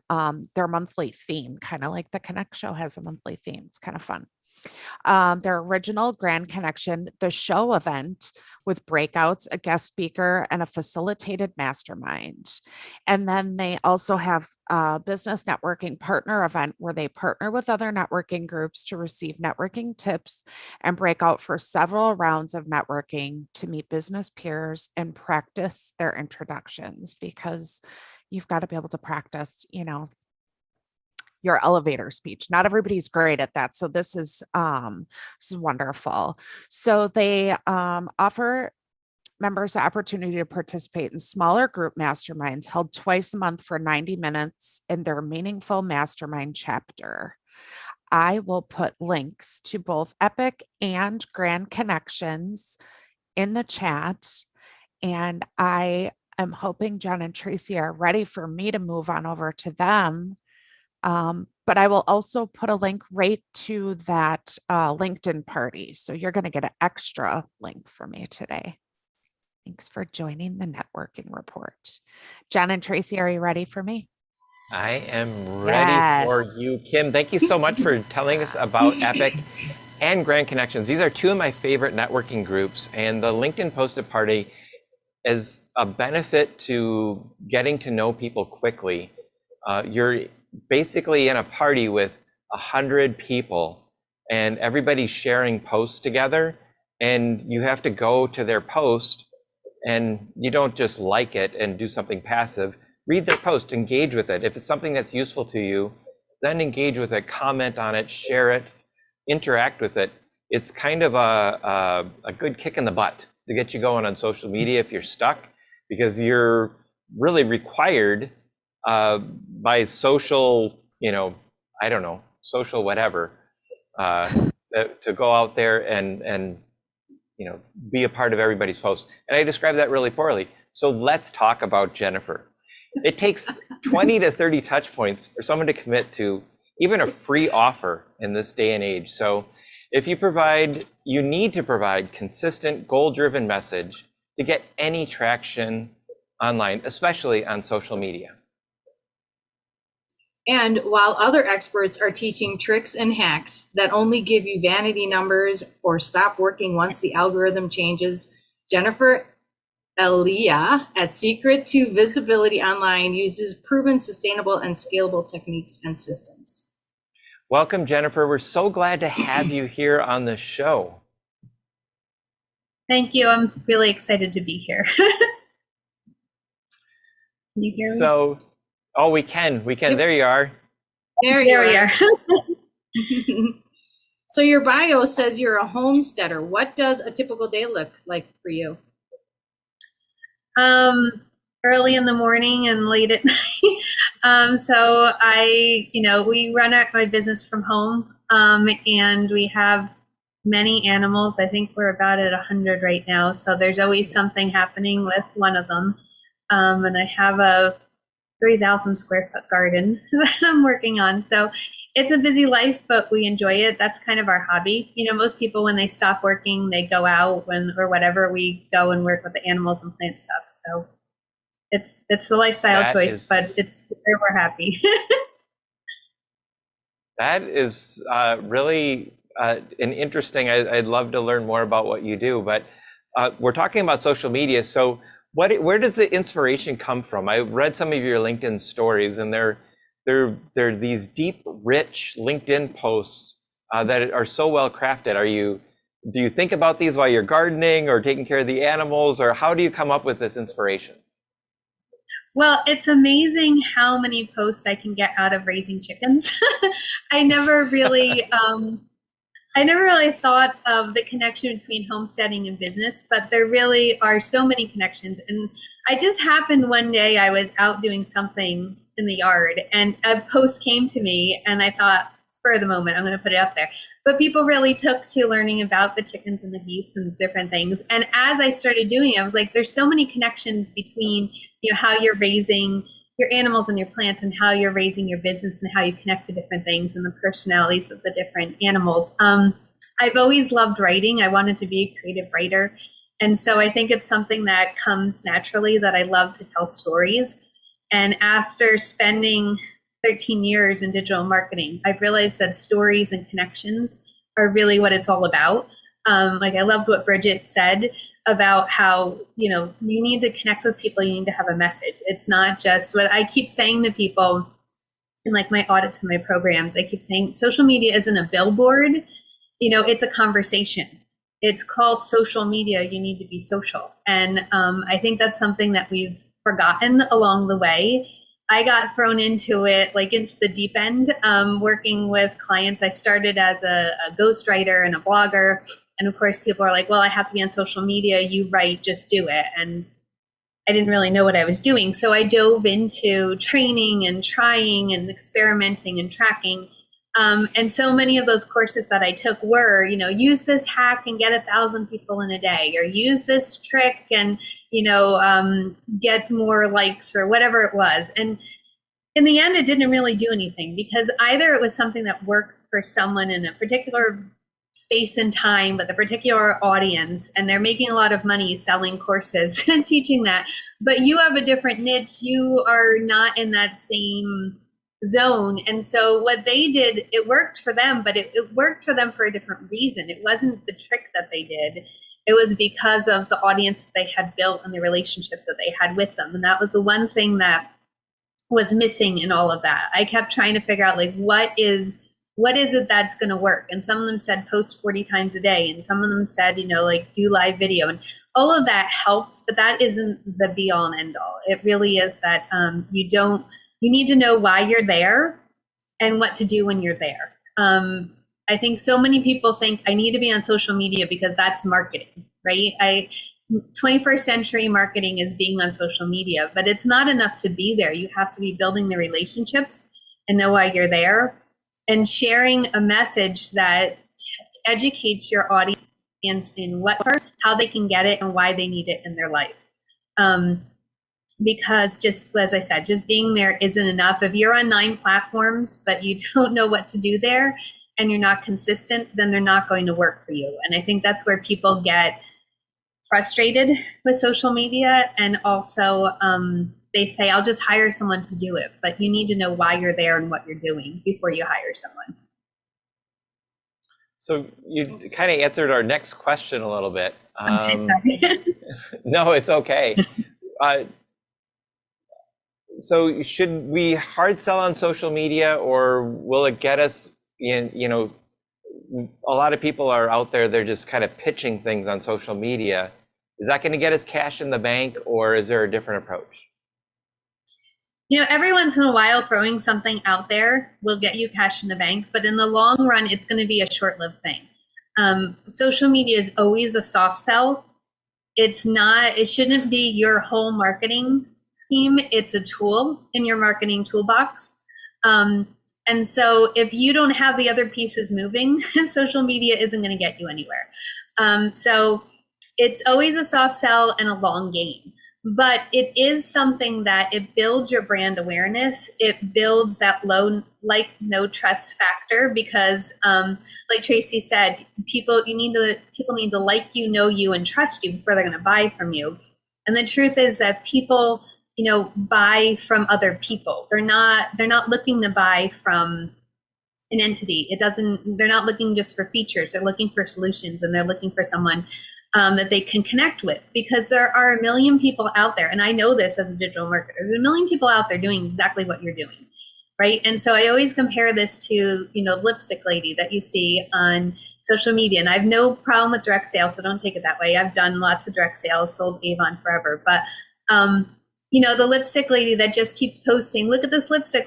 Speaker 5: their monthly theme, kind of like the Connect Show has a monthly theme. It's kind of fun. Their original Grand Connection, the show event with breakouts, a guest speaker, and a facilitated mastermind. And then they also have a business networking partner event where they partner with other networking groups to receive networking tips and break out for several rounds of networking to meet business peers and practice their introductions, because you've got to be able to practice, your elevator speech. Not everybody's great at that. So this is wonderful. So they offer members the opportunity to participate in smaller group masterminds held twice a month for 90 minutes in their meaningful mastermind chapter. I will put links to both Epic and Grand Connections in the chat. And I am hoping Jon and Tracy are ready for me to move on over to them. But I will also put a link right to that LinkedIn party. So you're going to get an extra link for me today. Thanks for joining the networking report. Jon and Tracy, are you ready for me?
Speaker 2: I am ready for you, Kim. Thank you so much for telling us about Epic and Grand Connections. These are two of my favorite networking groups, and the LinkedIn Posted Party is a benefit to getting to know people quickly. You're basically in a party with 100 people, and everybody's sharing posts together, and you have to go to their post, and you don't just like it and do something passive. Read their post, engage with it. If it's something that's useful to you, then engage with it, comment on it, share it, interact with it. It's kind of a good kick in the butt to get you going on social media if you're stuck, because you're really required by social, I don't know, social whatever, to go out there and be a part of everybody's post. And I described that really poorly. So let's talk about Jennifer. It takes 20 to 30 touch points for someone to commit to even a free offer in this day and age. So if you need to provide consistent, goal-driven message to get any traction online, especially on social media.
Speaker 1: And while other experts are teaching tricks and hacks that only give you vanity numbers or stop working once the algorithm changes, Jennifer Elia at Secret to Visibility Online uses proven, sustainable, and scalable techniques and systems.
Speaker 2: Welcome, Jennifer. We're so glad to have you here on the show.
Speaker 6: Thank you. I'm really excited to be here. Can you hear me?
Speaker 2: So, we can. Yep. There you are.
Speaker 1: There we are. So your bio says you're a homesteader. What does a typical day look like for you?
Speaker 6: Early in the morning and late at night. So we run my business from home, and we have many animals. I think we're about at 100 right now. So there's always something happening with one of them. And I have a 3,000 square foot garden that I'm working on. So it's a busy life, but we enjoy it. That's kind of our hobby. Most people, when they stop working, they go out or whatever, we go and work with the animals and plant stuff. So it's the lifestyle choice, but it's where we're happy.
Speaker 2: That is really an interesting, I'd love to learn more about what you do, but we're talking about social media. So where does the inspiration come from? I read some of your LinkedIn stories, and they're these deep, rich LinkedIn posts that are so well crafted. Do you think about these while you're gardening or taking care of the animals, or how do you come up with this inspiration?
Speaker 6: Well, it's amazing how many posts I can get out of raising chickens. I never really thought of the connection between homesteading and business, but there really are so many connections. And I just happened one day, I was out doing something in the yard and a post came to me and I thought, spur of the moment, I'm going to put it up there. But people really took to learning about the chickens and the geese and different things. And as I started doing it, I was like, there's so many connections between, how you're raising your animals and your plants and how you're raising your business and how you connect to different things and the personalities of the different animals. I've always loved writing. I wanted to be a creative writer. And so I think it's something that comes naturally, that I love to tell stories. And after spending 13 years in digital marketing, I've realized that stories and connections are really what it's all about. I loved what Bridget said about how, you need to connect with people, you need to have a message. It's not just what I keep saying to people in my audits and my programs. I keep saying social media isn't a billboard, it's a conversation. It's called social media. You need to be social. And I think that's something that we've forgotten along the way. I got thrown into it, into the deep end, working with clients. I started as a ghostwriter and a blogger. And of course, people are like, well, I have to be on social media. You write, just do it. And I didn't really know what I was doing. So I dove into training and trying and experimenting and tracking. And so many of those courses that I took were, use this hack and get 1,000 people in a day, or use this trick and, get more likes, or whatever it was. And in the end, it didn't really do anything, because either it was something that worked for someone in a particular space and time with a particular audience, and they're making a lot of money selling courses and teaching that, but you have a different niche. You are not in that same zone. And so what they did, it worked for them, but it worked for them for a different reason. It wasn't the trick that they did. It was because of the audience that they had built and the relationship that they had with them. And that was the one thing that was missing in all of that. I kept trying to figure out what is it that's going to work? And some of them said post 40 times a day. And some of them said, do live video, and all of that helps, but that isn't the be all and end all. It really is that you need to know why you're there and what to do when you're there. I think so many people think I need to be on social media because that's marketing, right? 21st century marketing is being on social media, but it's not enough to be there. You have to be building the relationships and know why you're there, and sharing a message that educates your audience in how they can get it and why they need it in their life. Because just as I said, just being there isn't enough. If you're on 9 platforms, but you don't know what to do there and you're not consistent, then they're not going to work for you. And I think that's where people get frustrated with social media. And also they say, I'll just hire someone to do it. But you need to know why you're there and what you're doing before you hire someone.
Speaker 2: So you kind of answered our next question a little bit.
Speaker 6: Okay, sorry.
Speaker 2: No, it's okay. So should we hard sell on social media, or will it get us in, a lot of people are out there, they're just kind of pitching things on social media. Is that going to get us cash in the bank, or is there a different approach?
Speaker 6: Every once in a while, throwing something out there will get you cash in the bank, but in the long run, it's going to be a short-lived thing. Social media is always a soft sell. It shouldn't be your whole marketing scheme. It's a tool in your marketing toolbox. And so if you don't have the other pieces moving, social media isn't going to get you anywhere. So it's always a soft sell and a long game. But it is something that it builds your brand awareness. It builds that no trust factor, because like Tracy said, people need to like you, know you, and trust you before they're going to buy from you. And the truth is that people, buy from other people. They're not looking to buy from an entity. They're not looking just for features. They're looking for solutions, and they're looking for someone that they can connect with, because there are a million people out there. And I know this as a digital marketer. There's a million people out there doing exactly what you're doing, right? And so I always compare this to, lipstick lady that you see on social media. And I have no problem with direct sales, so don't take it that way. I've done lots of direct sales, sold Avon forever. But, the lipstick lady that just keeps posting, look at this lipstick,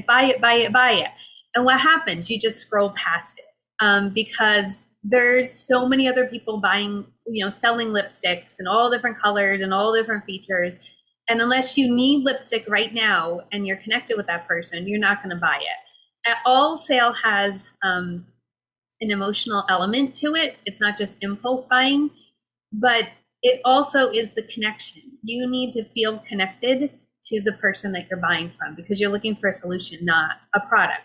Speaker 6: buy it, buy it, buy it. And what happens? You just scroll past it, because there's so many other people buying, selling lipsticks in all different colors and all different features. And unless you need lipstick right now and you're connected with that person, you're not going to buy it. all sale has an emotional element to it. It's not just impulse buying, but it also is the connection. You need to feel connected to the person that you're buying from because you're looking for a solution, not a product.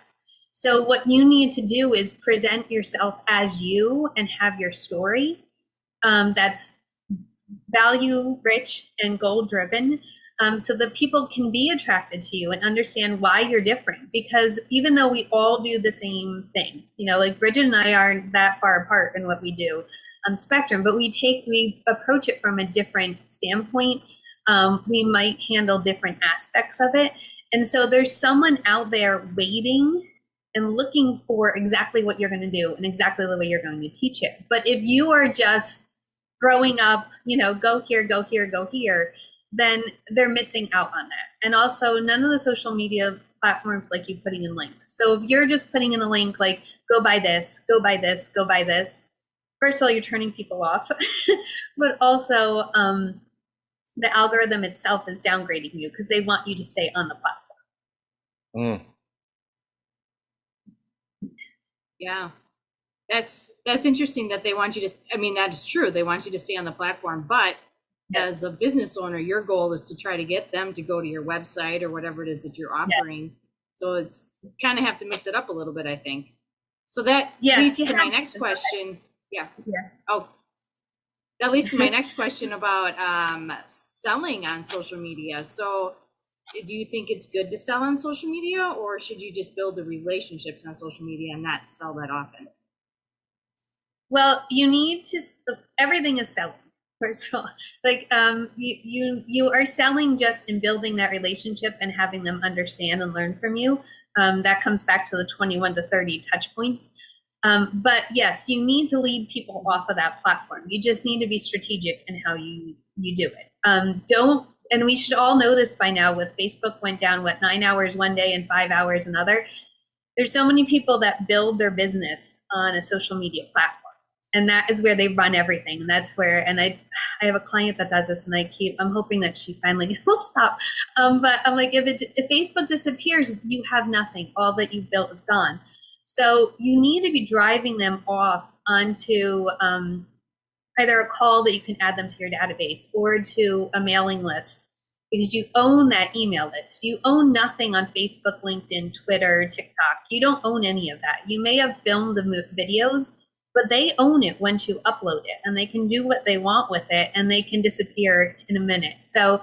Speaker 6: So what you need to do is present yourself as you and have your story that's value rich and goal driven, so that people can be attracted to you and understand why you're different. Because even though we all do the same thing, like Bridget and I aren't that far apart in what we do on the spectrum, but we approach it from a different standpoint. We might handle different aspects of it. And so there's someone out there waiting and looking for exactly what you're going to do and exactly the way you're going to teach it. But if you are just growing up, go here, go here, go here, then they're missing out on that. And also, none of the social media platforms like you putting in links. So if you're just putting in a link like, go buy this, go buy this, go buy this, first of all, you're turning people off. But also, the algorithm itself is downgrading you because they want you to stay on the platform.
Speaker 1: Yeah. That's interesting that they want you to, that is true. They want you to stay on the platform, but as a business owner, your goal is to try to get them to go to your website or whatever it is that you're offering. Yes. So it's kind of have to mix it up a little bit, I think. So that leads to my next question. Yeah. Oh, that leads to my next question about selling on social media. So do you think it's good to sell on social media, or should you just build the relationships on social media and not sell that often?
Speaker 6: Well, you need to, everything is selling, first of all. Like you are selling just in building that relationship and having them understand and learn from you. That comes back to the 21 to 30 touch points. But yes, you need to lead people off of that platform. You just need to be strategic in how you do it. And we should all know this by now, with Facebook went down, 9 hours one day and 5 hours another. There's so many people that build their business on a social media platform. And that is where they run everything. And that's where, and I have a client that does this, and I'm hoping that she finally will stop. But I'm like, if Facebook disappears, you have nothing. All that you built is gone. So you need to be driving them off onto either a call that you can add them to your database or to a mailing list, because you own that email list. You own nothing on Facebook, LinkedIn, Twitter, TikTok. You don't own any of that. You may have filmed the videos, but they own it once you upload it, and they can do what they want with it, and they can disappear in a minute. So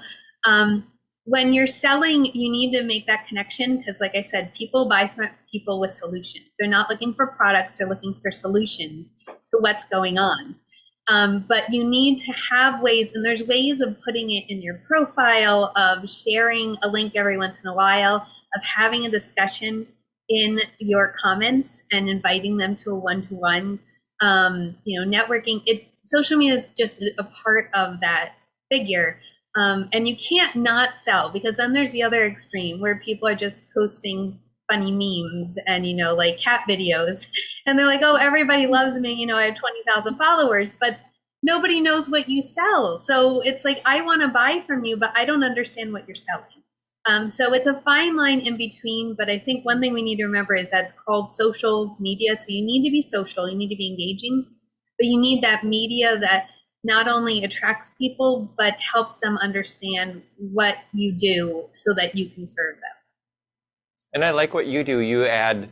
Speaker 6: when you're selling, you need to make that connection, because like I said, people buy from people with solutions. They're not looking for products, they're looking for solutions to what's going on. But you need to have ways, and there's ways of putting it in your profile, of sharing a link every once in a while, of having a discussion in your comments and inviting them to a one-to-one. Networking. Social media is just a part of that figure. And you can't not sell, because then there's the other extreme where people are just posting funny memes and, like cat videos. And they're like, oh, everybody loves me. I have 20,000 followers, but nobody knows what you sell. So it's like, I want to buy from you, but I don't understand what you're selling. So it's a fine line in between, but I think one thing we need to remember is that's called social media. So you need to be social, you need to be engaging, but you need that media that not only attracts people, but helps them understand what you do so that you can serve them.
Speaker 2: And I like what you do. You add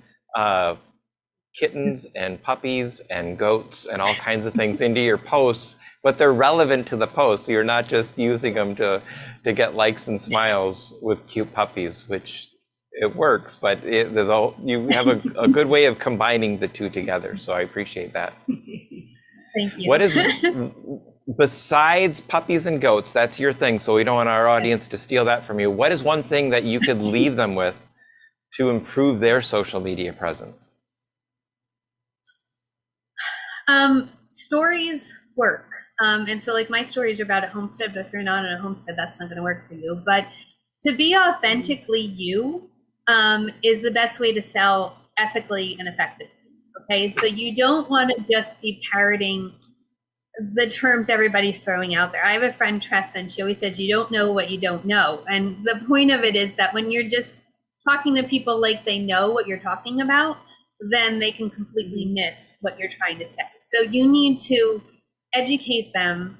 Speaker 2: kittens and puppies and goats and all kinds of things into your posts, but they're relevant to the post. So you're not just using them to get likes and smiles with cute puppies, which it works, but you have a good way of combining the two together. So I appreciate that.
Speaker 6: Thank you.
Speaker 2: What is, besides puppies and goats, that's your thing, so we don't want our audience to steal that from you. What is one thing that you could leave them with to improve their social media presence?
Speaker 6: Stories work. And so like my stories are about a homestead, but if you're not in a homestead, that's not going to work for you. But to be authentically you is the best way to sell ethically and effectively. Okay, so you don't want to just be parroting the terms everybody's throwing out there. I have a friend, Tressa, and she always says, you don't know what you don't know. And the point of it is that when you're just talking to people like they know what you're talking about, then they can completely miss what you're trying to say. So you need to educate them,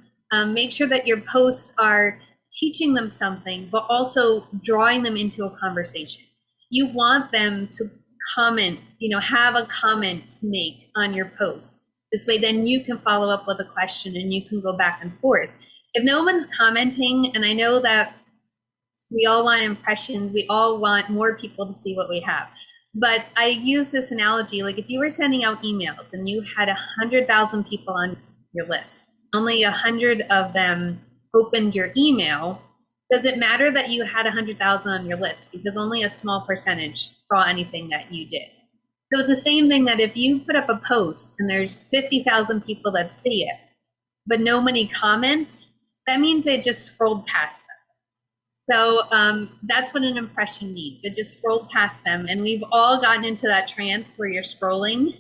Speaker 6: make sure that your posts are teaching them something, but also drawing them into a conversation. You want them to comment, have a comment to make on your post. This way, then you can follow up with a question and you can go back and forth. If no one's commenting, and I know that we all want impressions, we all want more people to see what we have. But I use this analogy, like if you were sending out emails and you had 100,000 people on your list, only 100 of them opened your email, does it matter that you had 100,000 on your list? Because only a small percentage saw anything that you did. So it's the same thing that if you put up a post and there's 50,000 people that see it, but nobody comments, that means it just scrolled past them. So that's what an impression means. It just scrolled past them. And we've all gotten into that trance where you're scrolling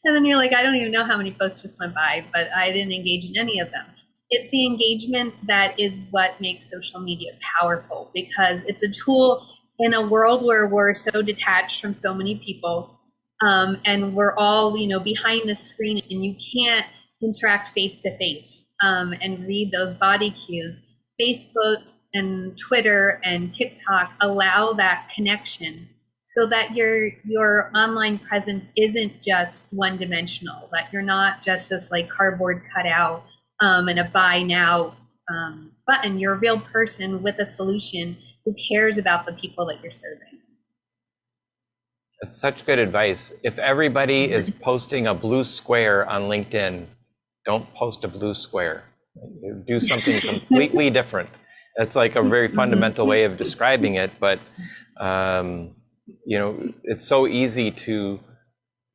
Speaker 6: and then you're like, I don't even know how many posts just went by, but I didn't engage in any of them. It's the engagement that is what makes social media powerful, because it's a tool in a world where we're so detached from so many people, and we're all, behind the screen, and you can't interact face to face and read those body cues. Facebook and Twitter and TikTok allow that connection so that your online presence isn't just one dimensional, that you're not just this like cardboard cutout and a buy now button. You're a real person with a solution who cares about the people that you're serving.
Speaker 2: That's such good advice. If everybody is posting a blue square on LinkedIn, don't post a blue square. You do something completely different. That's like a very fundamental way of describing it, but it's so easy to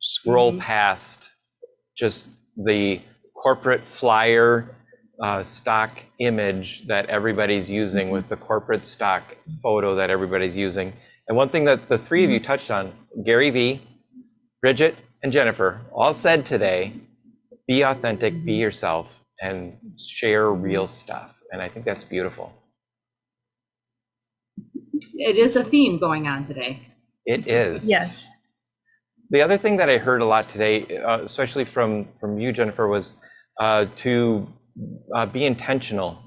Speaker 2: scroll past just the corporate flyer stock image that everybody's using with the corporate stock photo that everybody's using. And one thing that the three of you touched on, Gary V, Bridget, and Jennifer, all said today, be authentic, be yourself, and share real stuff. And I think that's beautiful.
Speaker 1: It is a theme going on today.
Speaker 2: It is.
Speaker 3: Yes.
Speaker 2: The other thing that I heard a lot today, especially from you, Jennifer, was to be intentional.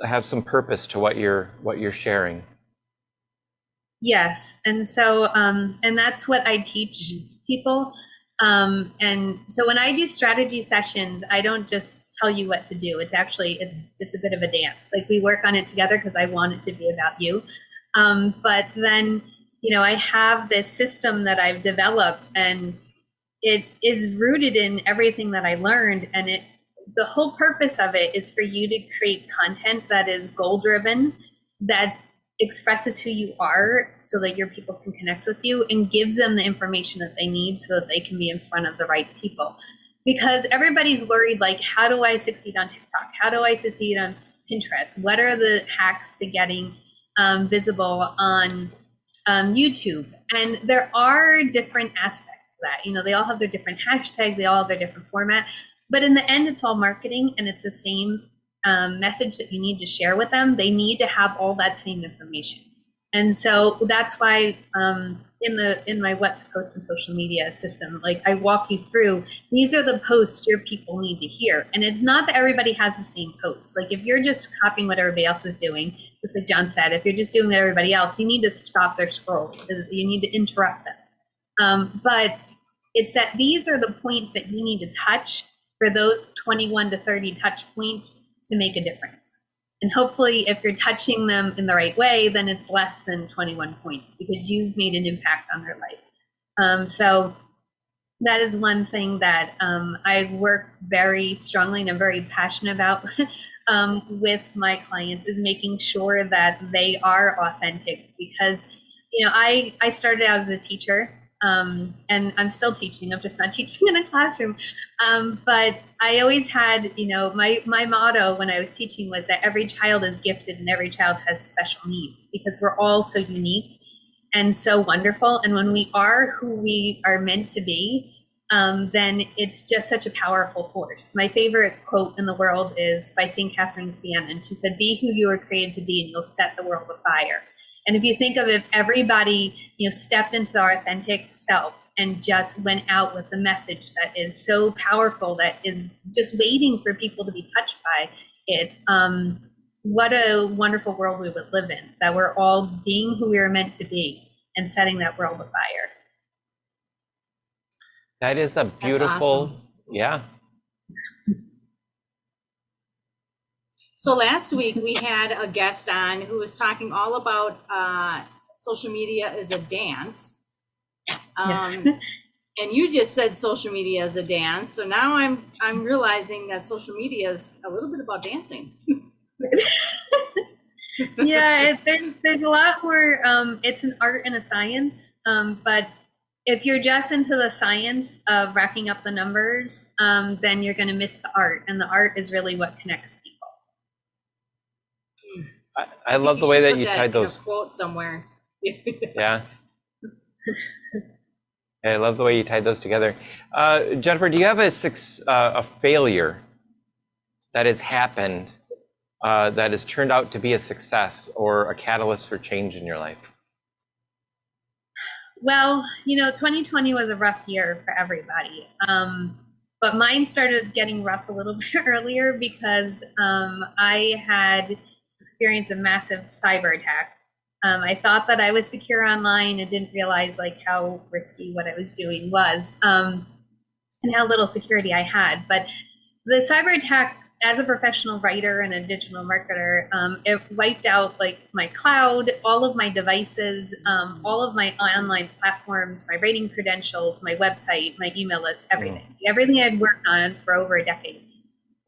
Speaker 2: Have some purpose to what you're sharing.
Speaker 6: Yes, and so and that's what I teach people. And so when I do strategy sessions, I don't just tell you what to do. It's actually it's a bit of a dance. Like we work on it together because I want it to be about you. But then I have this system that I've developed, and it is rooted in everything that I learned. And the whole purpose of it is for you to create content that is goal driven, that expresses who you are so that your people can connect with you, and gives them the information that they need so that they can be in front of the right people. Because everybody's worried, like, how do I succeed on TikTok? How do I succeed on Pinterest? What are the hacks to getting visible on YouTube? And there are different aspects to that. They all have their different hashtags, they all have their different format. But in the end, it's all marketing, and it's the same message that you need to share with them. They need to have all that same information. And so that's why in my what to post in social media system, like I walk you through, these are the posts your people need to hear. And it's not that everybody has the same posts. Like if you're just copying what everybody else is doing, just like John said, if you're just doing what everybody else, you need to stop their scroll. You need to interrupt them. But it's that these are the points that you need to touch for those 21 to 30 touch points to make a difference. And hopefully if you're touching them in the right way, then it's less than 21 points because you've made an impact on their life. So that is one thing that I work very strongly and I'm very passionate about with my clients, is making sure that they are authentic. Because I started out as a teacher, and I'm still teaching. I'm just not teaching in a classroom. But I always had, my motto when I was teaching was that every child is gifted and every child has special needs, because we're all so unique and so wonderful. And when we are who we are meant to be, then it's just such a powerful force. My favorite quote in the world is by St. Catherine of Siena, and she said, "Be who you were created to be and you'll set the world afire." And if you think of if everybody, stepped into their authentic self and just went out with the message that is so powerful, that is just waiting for people to be touched by it, what a wonderful world we would live in, that we're all being who we were meant to be and setting that world afire.
Speaker 2: That is a beautiful,
Speaker 1: awesome.
Speaker 2: Yeah.
Speaker 1: So last week we had a guest on who was talking all about social media is a dance.
Speaker 6: Yes.
Speaker 1: And you just said social media is a dance. So now I'm realizing that social media is a little bit about dancing.
Speaker 6: Yeah, there's a lot more. It's an art and a science. But if you're just into the science of racking up the numbers, then you're going to miss the art, and the art is really what connects people.
Speaker 2: I love the way that you tied those.
Speaker 1: Quote somewhere.
Speaker 2: Yeah. I love the way you tied those together. Jennifer, do you have a failure that has happened that has turned out to be a success or a catalyst for change in your life?
Speaker 6: Well, 2020 was a rough year for everybody. But mine started getting rough a little bit earlier because I had experienced a massive cyber attack. I thought that I was secure online and didn't realize how risky what I was doing was, and how little security I had. But the cyber attack, as a professional writer and a digital marketer, it wiped out my cloud, all of my devices, all of my online platforms, my rating credentials, my website, my email list, everything. Everything I'd worked on for over a decade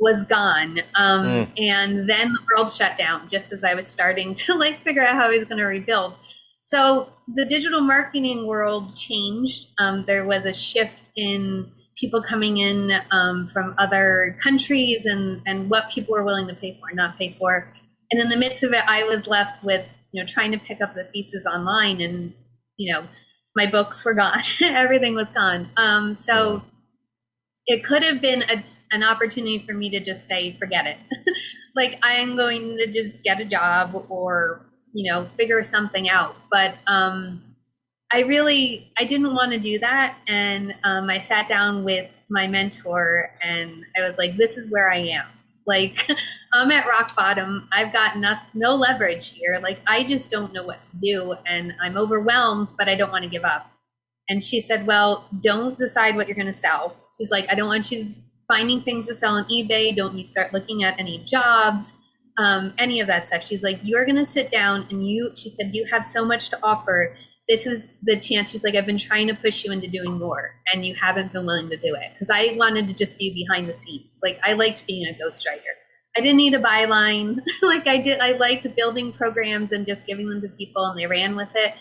Speaker 6: was gone. And then the world shut down just as I was starting to figure out how I was going to rebuild. So the digital marketing world changed. There was a shift in people coming in from other countries and what people were willing to pay for and not pay for. And in the midst of it, I was left with, trying to pick up the pieces online, and, my books were gone. Everything was gone. So it could have been an opportunity for me to just say, forget it. I am going to just get a job or, figure something out. But I didn't want to do that. And I sat down with my mentor and I was like, this is where I am. I'm at rock bottom. I've got no leverage here. I just don't know what to do. And I'm overwhelmed, but I don't want to give up. And she said, well, don't decide what you're going to sell. She's like, I don't want you finding things to sell on eBay. Don't you start looking at any jobs, any of that stuff. She's like, you're going to sit down and she said, you have so much to offer. This is the chance. She's like, I've been trying to push you into doing more and you haven't been willing to do it. Because I wanted to just be behind the scenes. I liked being a ghostwriter. I didn't need a byline. I liked building programs and just giving them to people and they ran with it.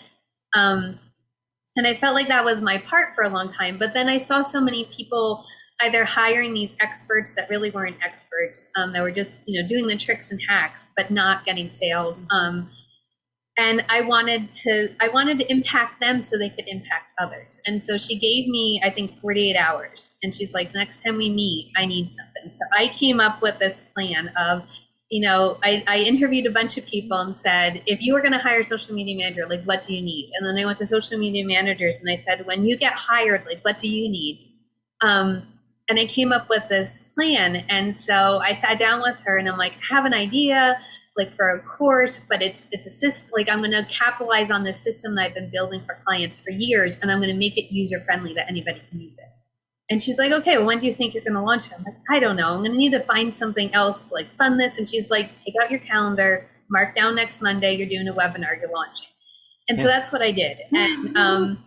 Speaker 6: And I felt like that was my part for a long time. But then I saw so many people either hiring these experts that really weren't experts, that were just, doing the tricks and hacks, but not getting sales. And I wanted to impact them so they could impact others. And so she gave me, I think, 48 hours. And she's like, next time we meet, I need something. So I came up with this plan of, I interviewed a bunch of people and said, if you were going to hire a social media manager, what do you need? And then I went to social media managers and I said, when you get hired, what do you need? And I came up with this plan. And so I sat down with her and I'm like, I have an idea for a course, but it's a system. I'm going to capitalize on this system that I've been building for clients for years. And I'm going to make it user friendly that anybody can use it. And she's like, okay, well, when do you think you're going to launch it? I'm like, I don't know. I'm going to need to find something else, fund this. And she's like, take out your calendar, mark down next Monday, you're doing a webinar, you're launching. And so that's what I did. And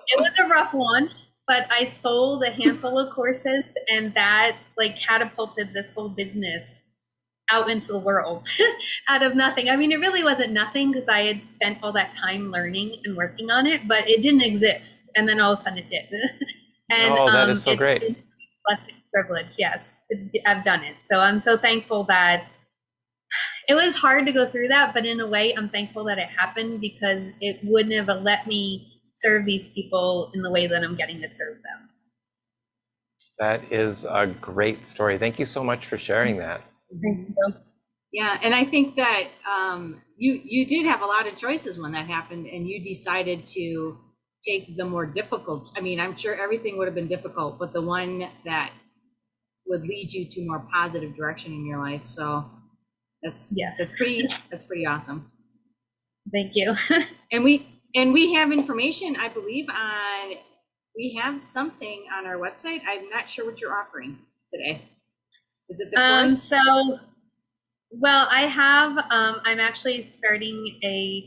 Speaker 6: it was a rough launch, but I sold a handful of courses and that catapulted this whole business out into the world out of nothing. I mean, it really wasn't nothing because I had spent all that time learning and working on it, but it didn't exist. And then all of a sudden it did. And
Speaker 2: that is so great.
Speaker 6: It's a privilege, yes, to have done it. So I'm so thankful that it was hard to go through that, but in a way, I'm thankful that it happened because it wouldn't have let me serve these people in the way that I'm getting to serve them.
Speaker 2: That is a great story. Thank you so much for sharing that.
Speaker 6: Thank you.
Speaker 1: Yeah, and I think that you did have a lot of choices when that happened, and you decided to take the more difficult. I mean, I'm sure everything would have been difficult, but the one that would lead you to more positive direction in your life. So that's pretty awesome.
Speaker 6: Thank you.
Speaker 1: And we have information, I believe, we have something on our website. I'm not sure what you're offering today. Is it the course?
Speaker 6: Well, I have, I'm actually starting a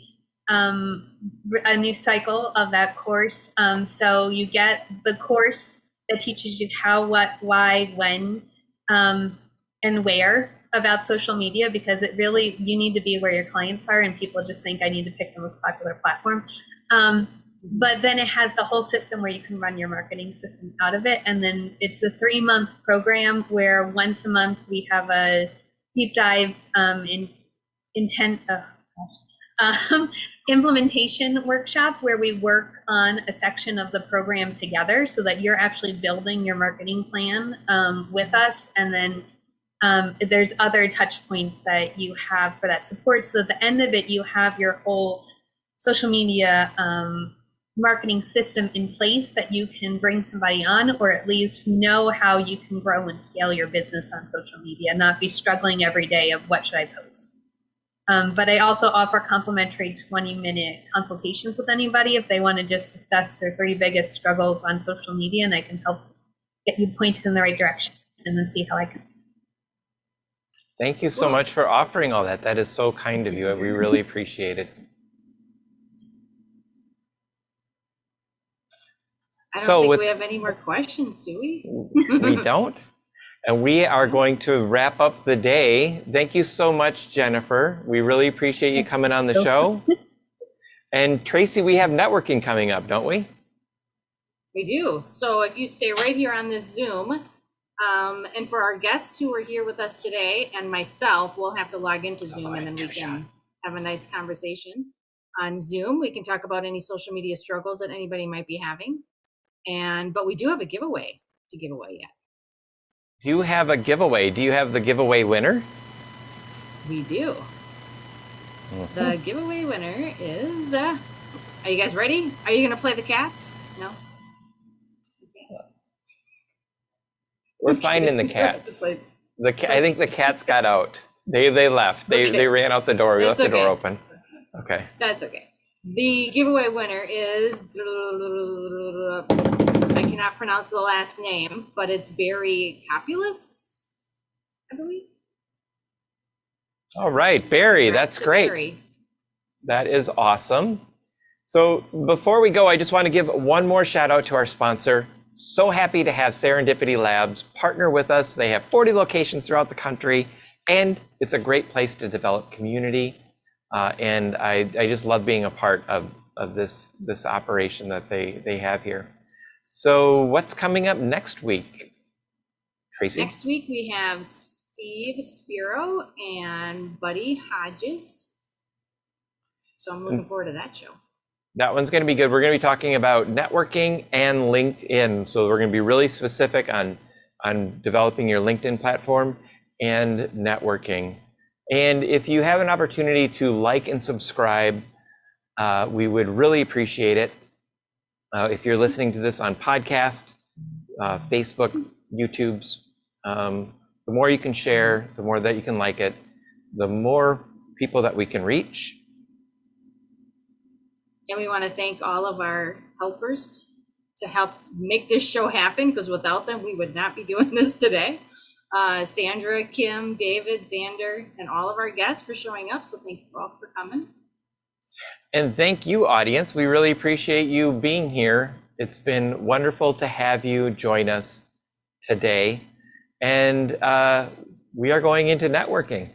Speaker 6: new cycle of that course. So you get the course that teaches you how, what, why, when, and where about social media, because it really, you need to be where your clients are, and people just think I need to pick the most popular platform. But then it has the whole system where you can run your marketing system out of it. And then it's a 3-month program where once a month we have a deep dive implementation workshop where we work on a section of the program together, so that you're actually building your marketing plan with us. And then there's other touch points that you have for that support. So at the end of it, you have your whole social media marketing system in place that you can bring somebody on, or at least know how you can grow and scale your business on social media, not be struggling every day of what should I post. But I also offer complimentary 20-minute consultations with anybody if they want to just discuss their 3 biggest struggles on social media, and I can help get you pointed in the right direction and then see how I can.
Speaker 2: Thank you so much for offering all that. That is so kind of you. We really appreciate it.
Speaker 1: I don't think we have any more questions, do we?
Speaker 2: We don't. And we are going to wrap up the day. Thank you so much, Jennifer. We really appreciate you coming on the show. And Tracy, we have networking coming up, don't we?
Speaker 1: We do. So if you stay right here on this Zoom, and for our guests who are here with us today, and myself, we'll have to log into Zoom, and then we can have a nice conversation on Zoom. We can talk about any social media struggles that anybody might be having. But we do have a giveaway to give away yet.
Speaker 2: Do you have a giveaway? Do you have the giveaway winner?
Speaker 1: We do. The giveaway winner is, are you guys ready? Are you going to play the cats? No?
Speaker 2: We're finding the cats. I think the cats got out. They left. They ran out the door. We left the door open. Okay.
Speaker 1: That's okay. The giveaway winner is, I cannot pronounce the last name, but it's Barry Copulus, I believe.
Speaker 2: All right, Barry, that's great. Barry. That is awesome. So before we go, I just want to give one more shout out to our sponsor. So happy to have Serendipity Labs partner with us. They have 40 locations throughout the country, and it's a great place to develop community. And I just love being a part of this operation that they have here. So what's coming up next week, Tracy?
Speaker 1: Next week we have Steve Spiro and Buddy Hodges. So I'm looking forward to that show.
Speaker 2: That one's going to be good. We're going to be talking about networking and LinkedIn. So we're going to be really specific on developing your LinkedIn platform and networking. And if you have an opportunity to like and subscribe, we would really appreciate it. If you're listening to this on podcast, Facebook, YouTube's, the more you can share, the more that you can like it, the more people that we can reach.
Speaker 1: And we want to thank all of our helpers to help make this show happen, because without them, we would not be doing this today. Sandra, Kim, David, Xander, and all of our guests for showing up. So thank you all for coming.
Speaker 2: And thank you, audience. We really appreciate you being here. It's been wonderful to have you join us today. And we are going into networking.